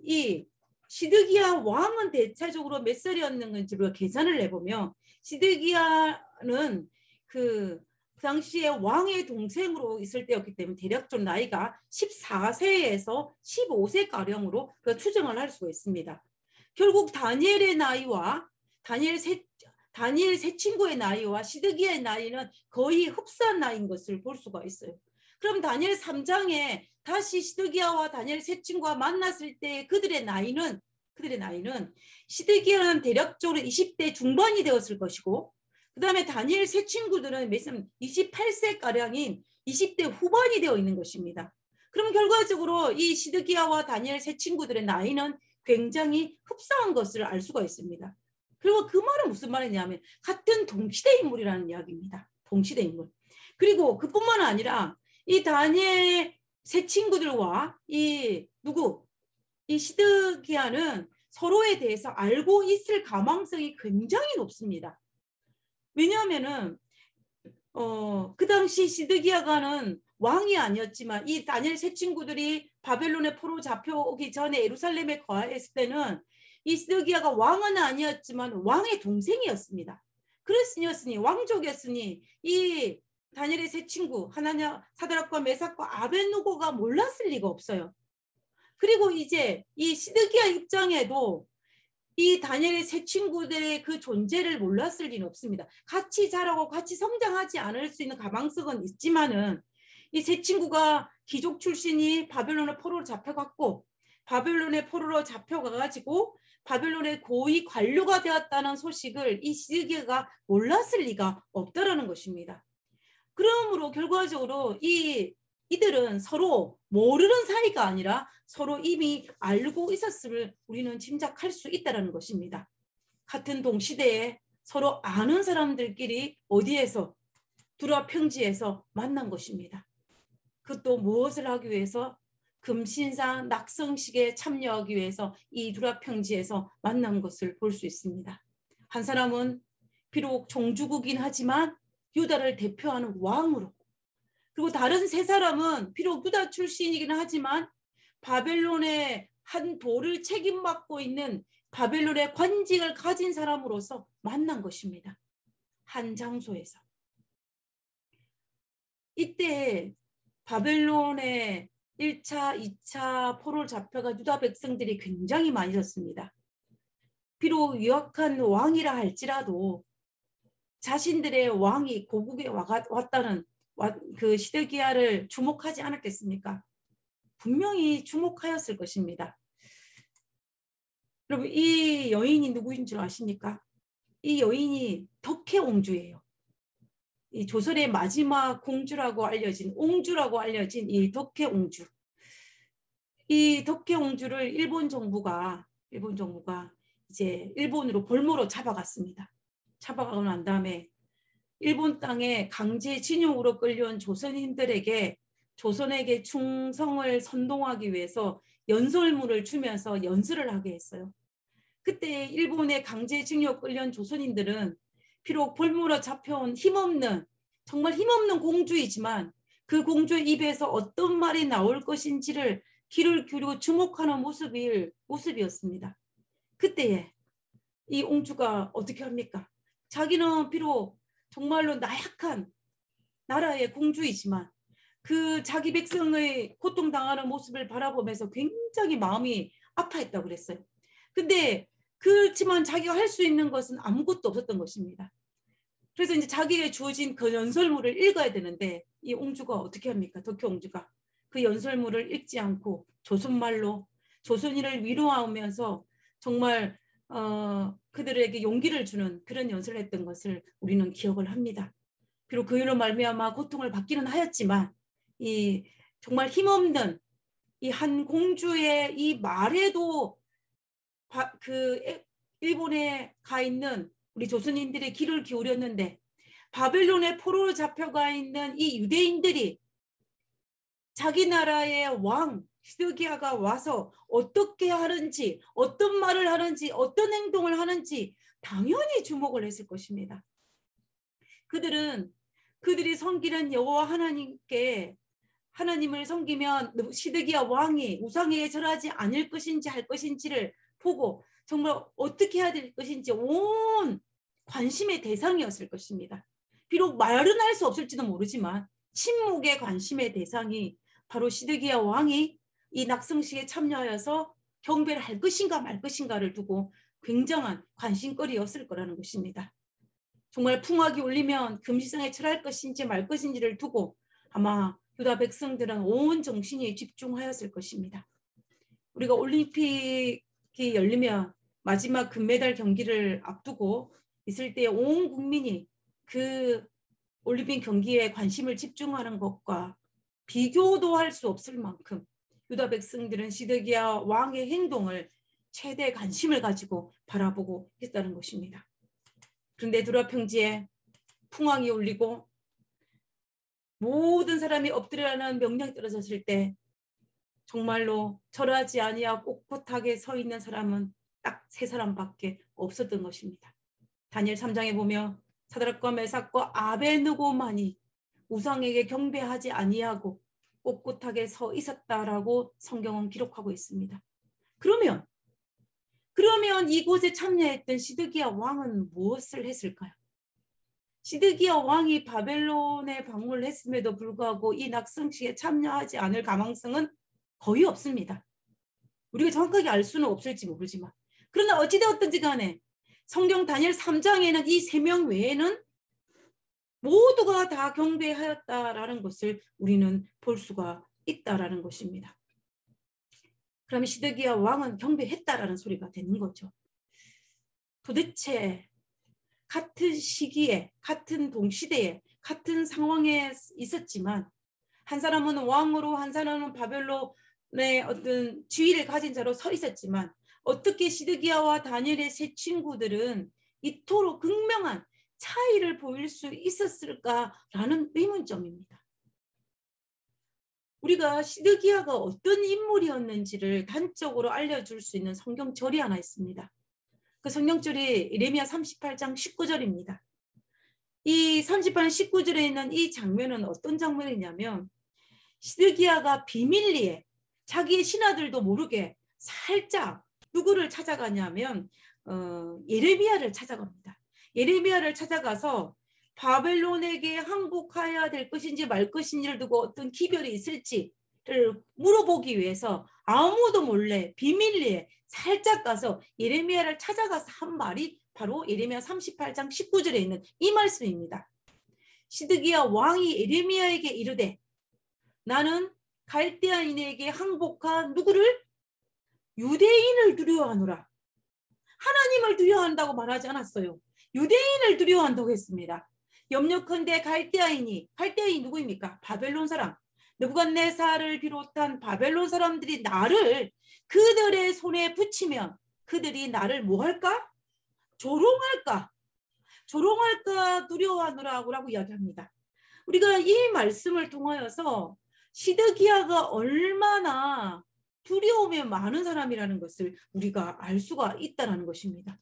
이 시드기야 왕은 대체적으로 몇 살이었는지로 계산을 해보면 시드기야는 그 당시에 왕의 동생으로 있을 때였기 때문에 대략적으로 나이가 14세에서 15세가량으로 추정을 할 수가 있습니다. 결국 다니엘의 나이와 다니엘 세 친구의 나이와 시드기야의 나이는 거의 흡사한 나이인 것을 볼 수가 있어요. 그럼 다니엘 3장에 다시 시드기야와 다니엘 세 친구가 만났을 때 그들의 나이는 시드기야는 대략적으로 20대 중반이 되었을 것이고 그 다음에 다니엘 세 친구들은 28세가량인 20대 후반이 되어 있는 것입니다. 그럼 결과적으로 이 시드기야와 다니엘 세 친구들의 나이는 굉장히 흡사한 것을 알 수가 있습니다. 그리고 그 말은 무슨 말이냐면 같은 동시대 인물이라는 이야기입니다. 동시대 인물. 그리고 그뿐만 아니라 이 다니엘 세 친구들과 이 시드기야는 서로에 대해서 알고 있을 가망성이 굉장히 높습니다. 왜냐하면은 그 당시 시드기야가는 왕이 아니었지만 이 다니엘 세 친구들이 바벨론에 포로 잡혀오기 전에 예루살렘에 거하였을 때는 이 시드기야가 왕은 아니었지만 왕의 동생이었습니다. 그랬으니 왕족이었으니 이 다니엘의 세 친구 하나냐 사드락과 메삭과 아벳느고가 몰랐을 리가 없어요. 그리고 이제 이 시드기야 입장에도 이 다니엘의 세 친구들의 그 존재를 몰랐을 리는 없습니다. 같이 자라고 같이 성장하지 않을 수 있는 가망성은 있지만은 이 세 친구가 귀족 출신이 바벨론의 포로로 잡혀갔고 바벨론의 포로로 잡혀가가지고 바벨론의 고위 관료가 되었다는 소식을 이 시드기야가 몰랐을 리가 없다라는 것입니다. 그러므로 결과적으로 이들은 서로 모르는 사이가 아니라 서로 이미 알고 있었음을 우리는 짐작할 수 있다는 것입니다. 같은 동시대에 서로 아는 사람들끼리 어디에서 두라 평지에서 만난 것입니다. 그것도 무엇을 하기 위해서? 금신상 낙성식에 참여하기 위해서 이 두라 평지에서 만난 것을 볼 수 있습니다. 한 사람은 비록 종주국이긴 하지만 유다를 대표하는 왕으로, 그리고 다른 세 사람은 비록 유다 출신이긴 하지만 바벨론의 한 도를 책임맡고 있는 바벨론의 관직을 가진 사람으로서 만난 것입니다. 한 장소에서. 이때 바벨론의 1차, 2차 포로를 잡혀가 유다 백성들이 굉장히 많이 졌습니다. 비록 유약한 왕이라 할지라도 자신들의 왕이 고국에 왔다는 그 시드기야를 주목하지 않았겠습니까? 분명히 주목하였을 것입니다. 여러분, 이 여인이 누구인 줄 아십니까? 이 여인이 덕혜옹주예요. 이 조선의 마지막 공주라고 알려진 옹주라고 알려진 이 덕혜옹주. 이 덕혜옹주를 일본 정부가 이제 일본으로 볼모로 잡아갔습니다. 잡아가고 난 다음에 일본 땅에 강제징용으로 끌려온 조선인들에게 조선에게 충성을 선동하기 위해서 연설문을 주면서 연설을 하게 했어요. 그때 일본의 강제징용 끌려온 조선인들은 비록 볼모로 잡혀온 힘없는 정말 힘없는 공주이지만 그 공주의 입에서 어떤 말이 나올 것인지를 귀를 기울이고 주목하는 모습이었습니다. 그때에 이 옹주가 어떻게 합니까? 자기는 비록 정말로 나약한 나라의 공주이지만 그 자기 백성의 고통당하는 모습을 바라보면서 굉장히 마음이 아파했다고 그랬어요. 근데 그렇지만 자기가 할 수 있는 것은 아무것도 없었던 것입니다. 그래서 이제 자기에게 주어진 그 연설문을 읽어야 되는데 이 옹주가 어떻게 합니까? 덕효 옹주가 그 연설문을 읽지 않고 조선말로 조선인을 위로하면서 정말 그들에게 용기를 주는 그런 연설을 했던 것을 우리는 기억을 합니다. 비록 그 일로 말미암아 고통을 받기는 하였지만 이 정말 힘없는 이 한 공주의 이 말에도 그 일본에 가 있는 우리 조선인들의 귀를 기울였는데 바벨론의 포로로 잡혀가 있는 이 유대인들이 자기 나라의 왕 시드기야가 와서 어떻게 하는지 어떤 말을 하는지 어떤 행동을 하는지 당연히 주목을 했을 것입니다. 그들이 섬기는 여호와 하나님께 하나님을 섬기면 시드기야 왕이 우상에 절하지 않을 것인지 할 것인지를 보고 정말 어떻게 해야 될 것인지 온 관심의 대상이었을 것입니다. 비록 말은 할 수 없을지도 모르지만 침묵의 관심의 대상이 바로 시드기야 왕이 이 낙성식에 참여하여서 경배를 할 것인가 말 것인가를 두고 굉장한 관심거리였을 거라는 것입니다. 정말 풍악이 울리면 금시성에 절할 것인지 말 것인지를 두고 아마 유다 백성들은 온 정신이 집중하였을 것입니다. 우리가 올림픽이 열리면 마지막 금메달 경기를 앞두고 있을 때 온 국민이 그 올림픽 경기에 관심을 집중하는 것과 비교도 할 수 없을 만큼 유다 백성들은 시드기야 왕의 행동을 최대 관심을 가지고 바라보고 있다는 것입니다. 그런데 두라 평지에 풍왕이 울리고 모든 사람이 엎드리라는 명령이 떨어졌을 때 정말로 절하지 아니하고 꼿꼿하게 서 있는 사람은 딱 3사람밖에 없었던 것입니다. 다니엘 3장에 보면 사드락과 메삭과 아벨느고만이 우상에게 경배하지 아니하고 꼿꼿하게 서 있었다라고 성경은 기록하고 있습니다. 그러면 이곳에 참여했던 시드기야 왕은 무엇을 했을까요? 시드기야 왕이 바벨론에 방문을 했음에도 불구하고 이 낙성식에 참여하지 않을 가망성은 거의 없습니다. 우리가 정확하게 알 수는 없을지 모르지만 그러나 어찌되었든지 간에 성경 다니엘 3장에는 이 3명 외에는 모두가 다 경배하였다라는 것을 우리는 볼 수가 있다라는 것입니다. 그러면 시드기야 왕은 경배했다라는 소리가 되는 거죠. 도대체 같은 시기에 같은 동시대에 같은 상황에 있었지만 한 사람은 왕으로 한 사람은 바벨론의 어떤 지위를 가진 자로 서 있었지만 어떻게 시드기야와 다니엘의 3 친구들은 이토록 극명한 차이를 보일 수 있었을까라는 의문점입니다. 우리가 시드기야가 어떤 인물이었는지를 단적으로 알려줄 수 있는 성경절이 하나 있습니다. 그 성경절이 예레미야 38장 19절입니다. 이 38장 19절에 있는 이 장면은 어떤 장면이냐면 시드기야가 비밀리에 자기의 신하들도 모르게 살짝 누구를 찾아가냐면 예레미야를 찾아갑니다. 예레미야를 찾아가서 바벨론에게 항복해야 될 것인지 말 것인지를 두고 어떤 기별이 있을지를 물어보기 위해서 아무도 몰래 비밀리에 살짝 가서 예레미야를 찾아가서 한 말이 바로 예레미야 38장 19절에 있는 이 말씀입니다. 시드기야 왕이 예레미야에게 이르되 나는 갈대아인에게 항복한 누구를? 유대인을 두려워하노라. 하나님을 두려워한다고 말하지 않았어요. 유대인을 두려워한다고 했습니다. 염려컨대 갈대아인이 누구입니까? 바벨론 사람. 느부갓네살을 비롯한 바벨론 사람들이 나를 그들의 손에 붙이면 그들이 나를 뭐 할까? 조롱할까? 조롱할까 두려워하노라고 이야기합니다. 우리가 이 말씀을 통하여서 시드기야가 얼마나 두려움에 많은 사람이라는 것을 우리가 알 수가 있다는 것입니다.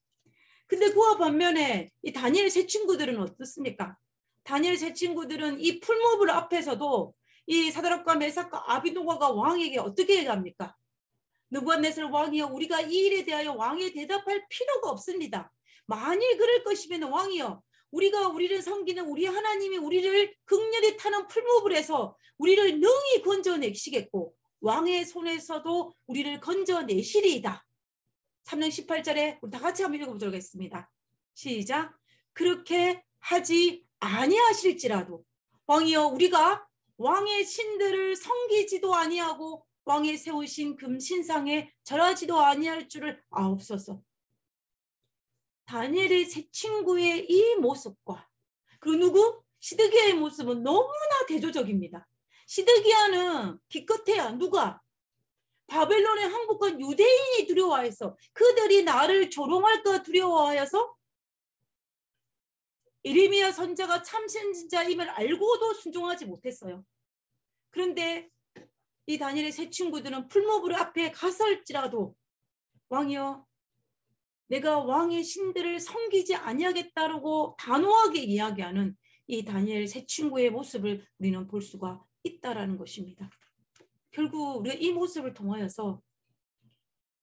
근데 그와 반면에 이 다니엘 세 친구들은 어떻습니까? 다니엘 세 친구들은 이 풀무불 앞에서도 이 사드락과 메삭과 아비노고가 왕에게 어떻게 얘기합니까? 느부갓네살 왕이여, 우리가 이 일에 대하여 왕에 대답할 필요가 없습니다. 만일 그럴 것이면 왕이여, 우리가 우리를 섬기는 우리 하나님이 우리를 극렬히 타는 풀무불에서 우리를 능히 건져내시겠고 왕의 손에서도 우리를 건져내시리이다. 3장 18절에 우리 다 같이 한번 읽어보도록 하겠습니다. 시작. 그렇게 하지 아니하실지라도 왕이여, 우리가 왕의 신들을 섬기지도 아니하고 왕의 세우신 금신상에 절하지도 아니할 줄을 아옵소서. 다니엘의 세 친구의 이 모습과 그리고 누구? 시드기야의 모습은 너무나 대조적입니다. 시드기야는 기껏해야 누가? 바벨론에 항복한 유대인이 두려워해서 그들이 나를 조롱할까 두려워하여서 예레미야 선지자가 참 선지자임을 알고도 순종하지 못했어요. 그런데 이 다니엘의 세 친구들은 풀무불 앞에 갔을지라도 왕이여, 내가 왕의 신들을 섬기지 아니하겠다라고 단호하게 이야기하는 이 다니엘 세 친구의 모습을 우리는 볼 수가 있다라는 것입니다. 결국 우리가 이 모습을 통하여서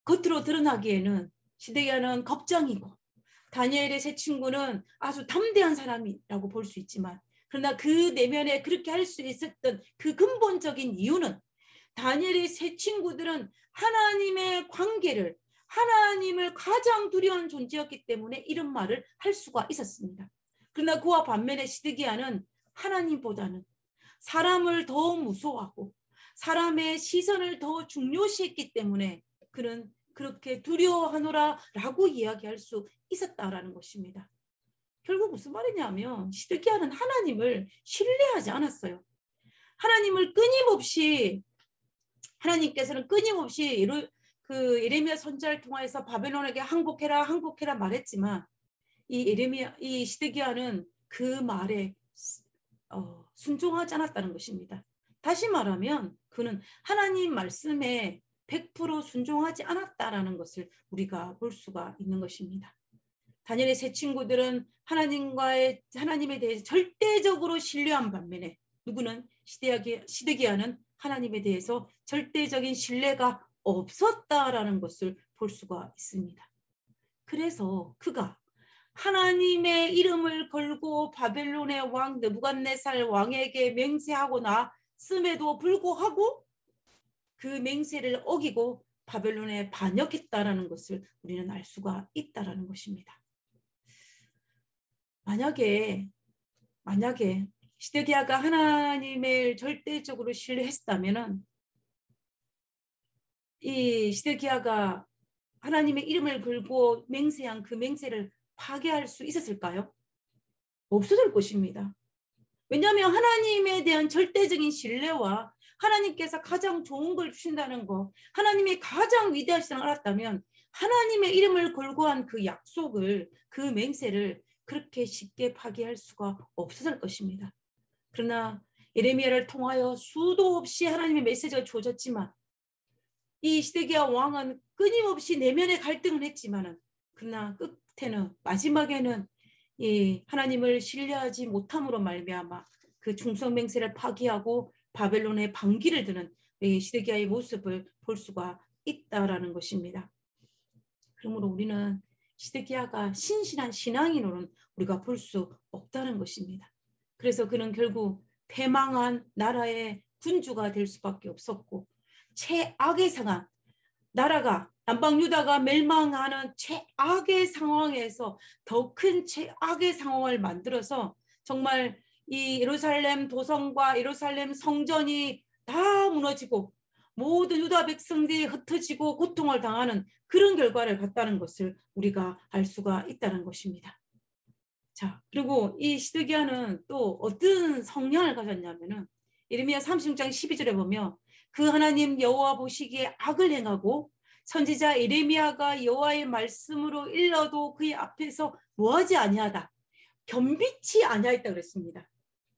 겉으로 드러나기에는 시드기야는 겁장이고 다니엘의 세 친구는 아주 담대한 사람이라고 볼 수 있지만, 그러나 그 내면에 그렇게 할 수 있었던 그 근본적인 이유는 다니엘의 세 친구들은 하나님의 관계를, 하나님을 가장 두려운 존재였기 때문에 이런 말을 할 수가 있었습니다. 그러나 그와 반면에 시드기야는 하나님보다는 사람을 더 무서워하고 사람의 시선을 더 중요시했기 때문에 그는 그렇게 두려워하노라라고 이야기할 수 있었다라는 것입니다. 결국 무슨 말이냐면 시드기야는 하나님을 신뢰하지 않았어요. 하나님께서는 끊임없이 그 예레미야 선지자를 통해서 바벨론에게 항복해라 항복해라 말했지만 이 시드기야는 그 말에 순종하지 않았다는 것입니다. 다시 말하면 그는 하나님 말씀에 100% 순종하지 않았다라는 것을 우리가 볼 수가 있는 것입니다. 다니엘의 세 친구들은 하나님에 대해서 절대적으로 신뢰한 반면에 누구는 시드기야는 하나님에 대해서 절대적인 신뢰가 없었다라는 것을 볼 수가 있습니다. 그래서 그가 하나님의 이름을 걸고 바벨론의 왕 느부갓네살 왕에게 맹세하고 나음에도 불구하고 그 맹세를 어기고 바벨론에 반역했다라는 것을 우리는 알 수가 있다라는 것입니다. 만약에 시드기야가 하나님을 절대적으로 신뢰했다면은 이 시드기야가 하나님의 이름을 걸고 맹세한 그 맹세를 파괴할 수 있었을까요? 없어질 것입니다. 왜냐하면 하나님에 대한 절대적인 신뢰와 하나님께서 가장 좋은 걸 주신다는 거, 하나님이 가장 위대하시다는 걸 알았다면 하나님의 이름을 걸고 한 그 약속을, 그 맹세를 그렇게 쉽게 파괴할 수가 없었을 것입니다. 그러나 예레미야를 통하여 수도 없이 하나님의 메시지가 주어졌지만 이 시드기야 왕은 끊임없이 내면의 갈등을 했지만은 그러나 마지막에는 이 하나님을 신뢰하지 못함으로 말미암아 그 충성 맹세를 파기하고 바벨론의 반기를 드는 이 시드기야의 모습을 볼 수가 있다라는 것입니다. 그러므로 우리는 시드기야가 신실한 신앙인으로는 우리가 볼 수 없다는 것입니다. 그래서 그는 결국 패망한 나라의 군주가 될 수밖에 없었고 최악의 상황, 나라가 남방 유다가 멸망하는 최악의 상황에서 더 큰 최악의 상황을 만들어서 정말 이 예루살렘 도성과 예루살렘 성전이 다 무너지고 모든 유다 백성들이 흩어지고 고통을 당하는 그런 결과를 갖다는 것을 우리가 알 수가 있다는 것입니다. 자, 그리고 이 시드기야는 또 어떤 성향을 가졌냐면은 예레미야 36장 12절에 보면 그 하나님 여호와 보시기에 악을 행하고 선지자 예레미야가 여호와의 말씀으로 일러도 그의 앞에서 뭐하지 아니하다. 겸비치 아니하였다 그랬습니다.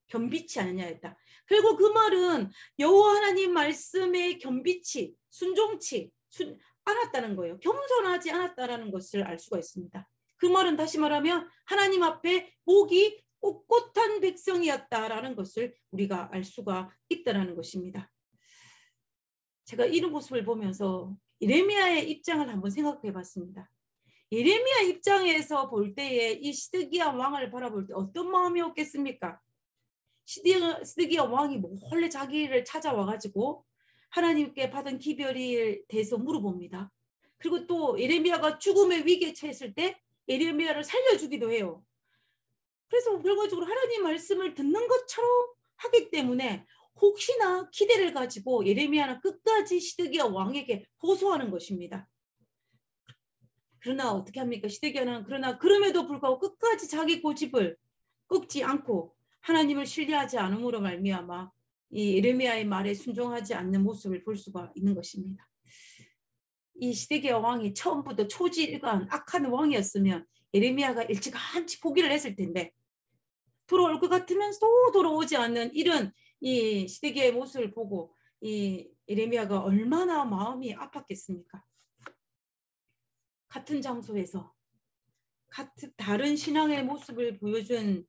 겸비치 아니하였다. 그리고 그 말은 여호와 하나님 말씀에 겸비치, 순종치 않았다는 거예요. 겸손하지 않았다라는 것을 알 수가 있습니다. 그 말은 다시 말하면 하나님 앞에 목이 꼿꼿한 백성이었다라는 것을 우리가 알 수가 있다라는 것입니다. 제가 이런 모습을 보면서 예레미야의 입장을 한번 생각해 봤습니다. 예레미야 입장에서 볼 때에 이 시드기야 왕을 바라볼 때 어떤 마음이었겠습니까? 시드기야 왕이 몰래 자기를 찾아와가지고 하나님께 받은 기별에 대해서 물어봅니다. 그리고 또 예레미야가 죽음의 위기에 처했을 때 예레미야를 살려주기도 해요. 그래서 결과적으로 하나님 말씀을 듣는 것처럼 하기 때문에 혹시나 기대를 가지고 예레미야는 끝까지 시드기야 왕에게 호소하는 것입니다. 그러나 어떻게 합니까? 시드기야는 그럼에도 불구하고 끝까지 자기 고집을 꺾지 않고 하나님을 신뢰하지 않음으로 말미암아 이 예레미야의 말에 순종하지 않는 모습을 볼 수가 있는 것입니다. 이 시드기야 왕이 처음부터 초지일관 악한 왕이었으면 예레미야가 일찌감치 포기를 했을 텐데 돌아올 것 같으면서도 돌아오지 않는 이런 이 시드기야의 모습을 보고 이 예레미야가 얼마나 마음이 아팠겠습니까? 같은 장소에서 같은 다른 신앙의 모습을 보여준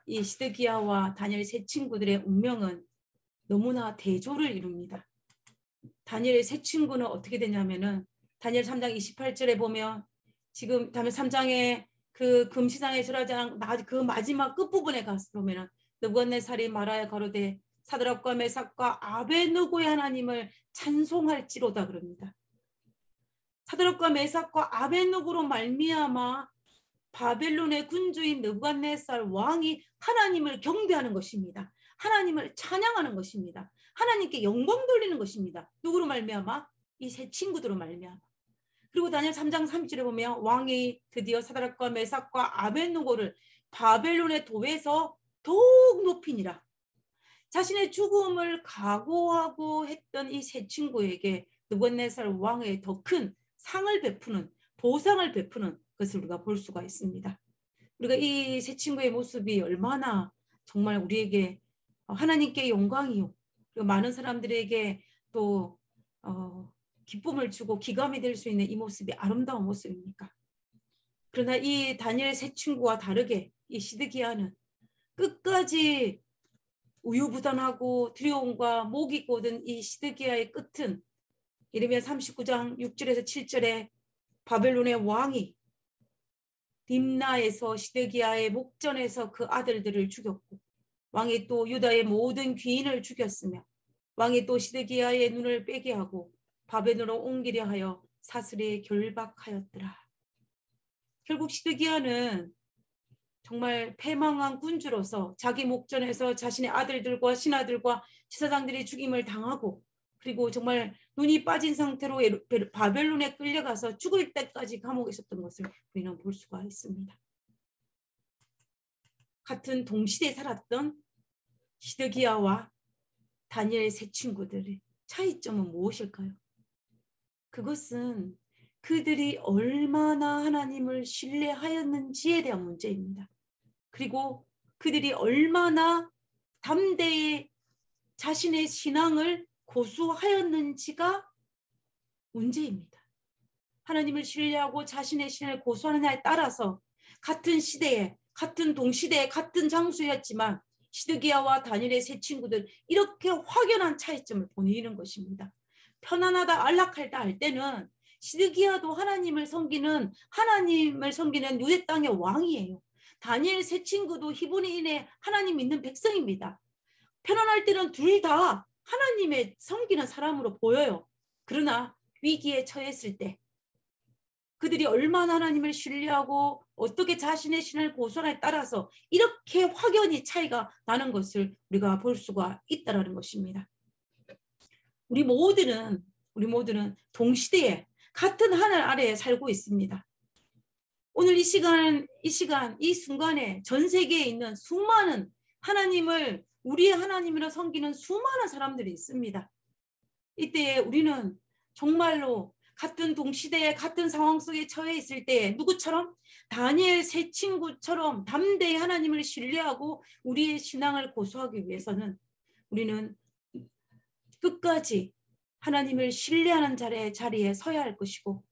이 시드기야와 다니엘 세 친구들의 운명은 너무나 대조를 이룹니다. 다니엘의 세 친구는 어떻게 되냐면은 다니엘 3장 28절에 보면 지금 다니엘 3장에 그 금시장에 절하장 그 마지막 끝부분에 가서 보면은 느부갓네살이 말하여 가로되 사드락과 메삭과 아베느고의 하나님을 찬송할지로다 그럽니다. 사드락과 메삭과 아베느고로 말미암아 바벨론의 군주인 느부갓네살 왕이 하나님을 경배하는 것입니다. 하나님을 찬양하는 것입니다. 하나님께 영광 돌리는 것입니다. 누구로 말미암아? 이 세 친구들로 말미암아. 그리고 다니엘 3장 3절에 보면 왕이 드디어 사드락과 메삭과 아벳느고를 바벨론의 도에서 더욱 높이니라. 자신의 죽음을 각오하고 했던 이 세 친구에게 느부갓네살 왕의 더 큰 상을 베푸는 보상을 베푸는 것을 우리가 볼 수가 있습니다. 우리가 이 세 친구의 모습이 얼마나 정말 우리에게 하나님께 영광이요 그리고 많은 사람들에게 또 기쁨을 주고 기감이 될 수 있는 이 모습이 아름다운 모습입니까? 그러나 이 다니엘 세 친구와 다르게 이 시드기야는 끝까지 우유부단하고 두려움과 목이 고든 이 시드기야의 끝은 예레미야 39장 6절에서 7절에 바벨론의 왕이 딥나에서 시드기야의 목전에서 그 아들들을 죽였고 왕이 또 유다의 모든 귀인을 죽였으며 왕이 또 시드기야의 눈을 빼게 하고 바벨론으로 옮기려 하여 사슬에 결박하였더라. 결국 시드기야는 정말 패망한 군주로서 자기 목전에서 자신의 아들들과 신하들과 지사장들이 죽임을 당하고 그리고 정말 눈이 빠진 상태로 바벨론에 끌려가서 죽을 때까지 감옥에 있었던 것을 우리는 볼 수가 있습니다. 같은 동시대에 살았던 시드기야와 다니엘의 세 친구들의 차이점은 무엇일까요? 그것은 그들이 얼마나 하나님을 신뢰하였는지에 대한 문제입니다. 그리고 그들이 얼마나 담대히 자신의 신앙을 고수하였는지가 문제입니다. 하나님을 신뢰하고 자신의 신앙을 고수하느냐에 따라서 같은 시대에 같은 동시대에 같은 장소였지만 시드기야와 다니엘의 세 친구들 이렇게 확연한 차이점을 보이는 것입니다. 편안하다 안락하다 할 때는 시드기야도 하나님을 섬기는 유대 땅의 왕이에요. 다니엘 세 친구도 히브리인의 하나님 믿는 백성입니다. 편안할 때는 둘 다 하나님의 섬기는 사람으로 보여요. 그러나 위기에 처했을 때 그들이 얼마나 하나님을 신뢰하고 어떻게 자신의 신을 고수하냐에 따라서 이렇게 확연히 차이가 나는 것을 우리가 볼 수가 있다는 것입니다. 우리 모두는 동시대에 같은 하늘 아래에 살고 있습니다. 오늘 이 순간에 전 세계에 있는 수많은 하나님을 우리의 하나님이라 섬기는 수많은 사람들이 있습니다. 이때에 우리는 정말로 같은 동시대에 같은 상황 속에 처해 있을 때 누구처럼? 다니엘 세 친구처럼 담대히 하나님을 신뢰하고 우리의 신앙을 고수하기 위해서는 우리는 끝까지 하나님을 신뢰하는 자리에 서야 할 것이고,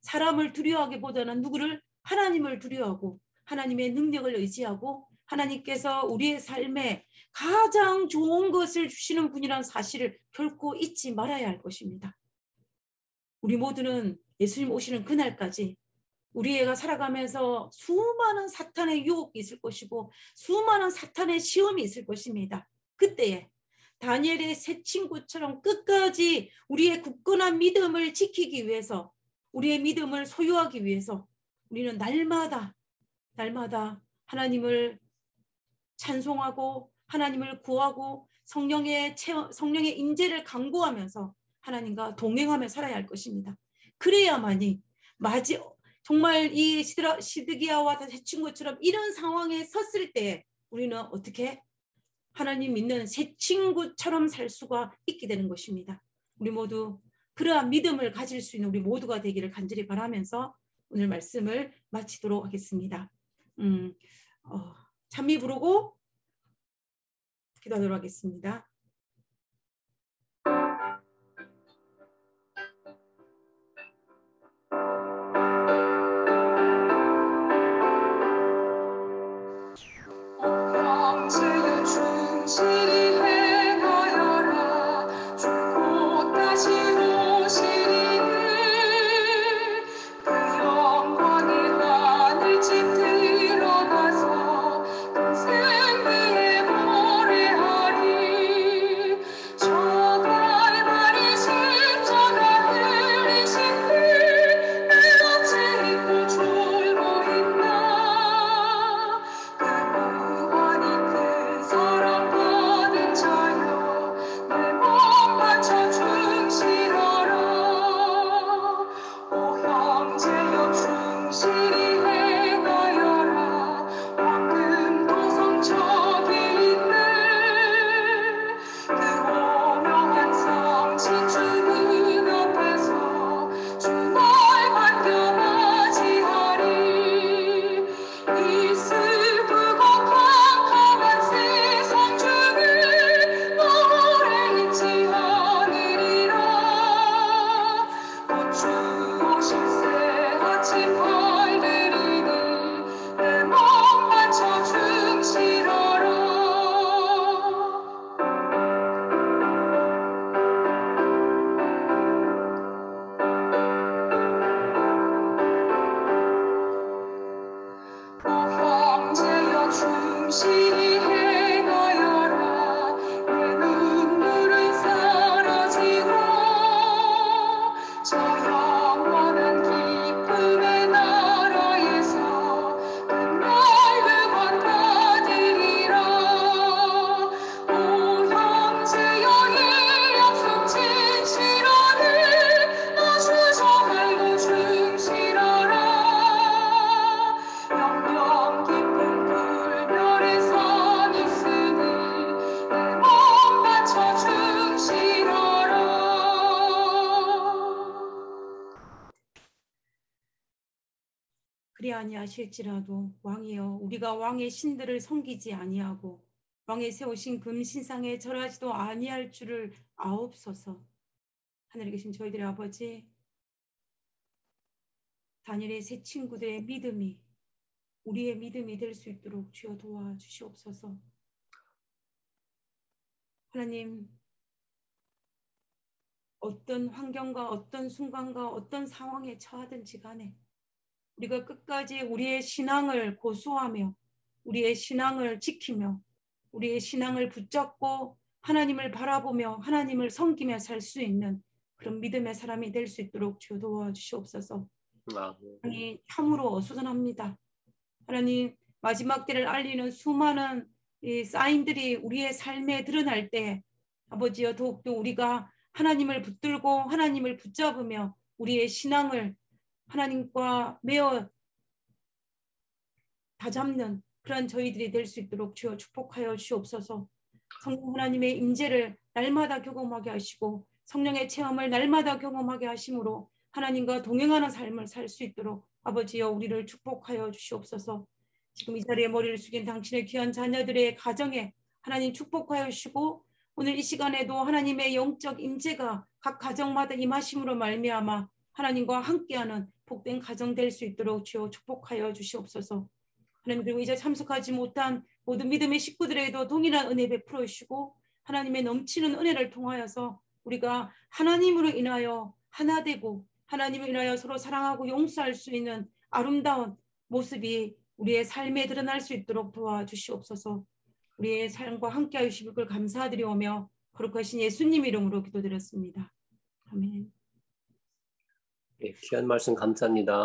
사람을 두려워하기보다는 누구를? 하나님을 두려워하고 하나님의 능력을 의지하고 하나님께서 우리의 삶에 가장 좋은 것을 주시는 분이라는 사실을 결코 잊지 말아야 할 것입니다. 우리 모두는 예수님 오시는 그날까지 우리가 살아가면서 수많은 사탄의 유혹이 있을 것이고 수많은 사탄의 시험이 있을 것입니다. 그때에 다니엘의 세 친구처럼 끝까지 우리의 굳건한 믿음을 지키기 위해서, 우리의 믿음을 소유하기 위해서 우리는 날마다 하나님을 찬송하고 하나님을 구하고 성령의 인재를 강구하면서 하나님과 동행하며 살아야 할 것입니다. 그래야만이 정말 이 시드기야와 세 친구처럼 이런 상황에 섰을 때 우리는 어떻게 하나님 믿는 새 친구처럼 살 수가 있게 되는 것입니다. 우리 모두 그러한 믿음을 가질 수 있는 우리 모두가 되기를 간절히 바라면서 오늘 말씀을 마치도록 하겠습니다. 찬미 부르고 기도하도록 하겠습니다. 그리 아니하실지라도 왕이여, 우리가 왕의 신들을 섬기지 아니하고 왕의 세우신 금신상에 절하지도 아니할 줄을 아옵소서. 하늘에 계신 저희들의 아버지, 다니엘의 세 친구들의 믿음이 우리의 믿음이 될 수 있도록 주여 도와주시옵소서. 하나님, 어떤 환경과 어떤 순간과 어떤 상황에 처하든지 간에 우리가 끝까지 우리의 신앙을 고수하며 우리의 신앙을 지키며 우리의 신앙을 붙잡고 하나님을 바라보며 하나님을 섬기며 살 수 있는 그런 믿음의 사람이 될 수 있도록 주여 도와주시옵소서. 하나님, 참으로 어수선합니다. 하나님, 마지막 때를 알리는 수많은 이 사인들이 우리의 삶에 드러날 때 아버지여, 더욱더 우리가 하나님을 붙들고 하나님을 붙잡으며 우리의 신앙을 하나님과 매어 다잡는 그런 저희들이 될 수 있도록 주여 축복하여 주옵소서. 성령 하나님의 임재를 날마다 경험하게 하시고 성령의 체험을 날마다 경험하게 하심으로 하나님과 동행하는 삶을 살 수 있도록 아버지여 우리를 축복하여 주시옵소서. 지금 이 자리에 머리를 숙인 당신의 귀한 자녀들의 가정에 하나님 축복하여 주시고 오늘 이 시간에도 하나님의 영적 임재가 각 가정마다 임하심으로 말미암아 하나님과 함께하는 복된 가정 될 수 있도록 주여 축복하여 주시옵소서. 하나님 그리고 이제 참석하지 못한 모든 믿음의 식구들에게도 동일한 은혜 베풀어 주시고 하나님의 넘치는 은혜를 통하여서 우리가 하나님으로 인하여 하나 되고 하나님을 인하여 서로 사랑하고 용서할 수 있는 아름다운 모습이 우리의 삶에 드러날 수 있도록 도와주시옵소서. 우리의 삶과 함께하여 주실 걸 감사드리오며 거룩하신 예수님 이름으로 기도드렸습니다. 아멘. 귀한 말씀 감사합니다.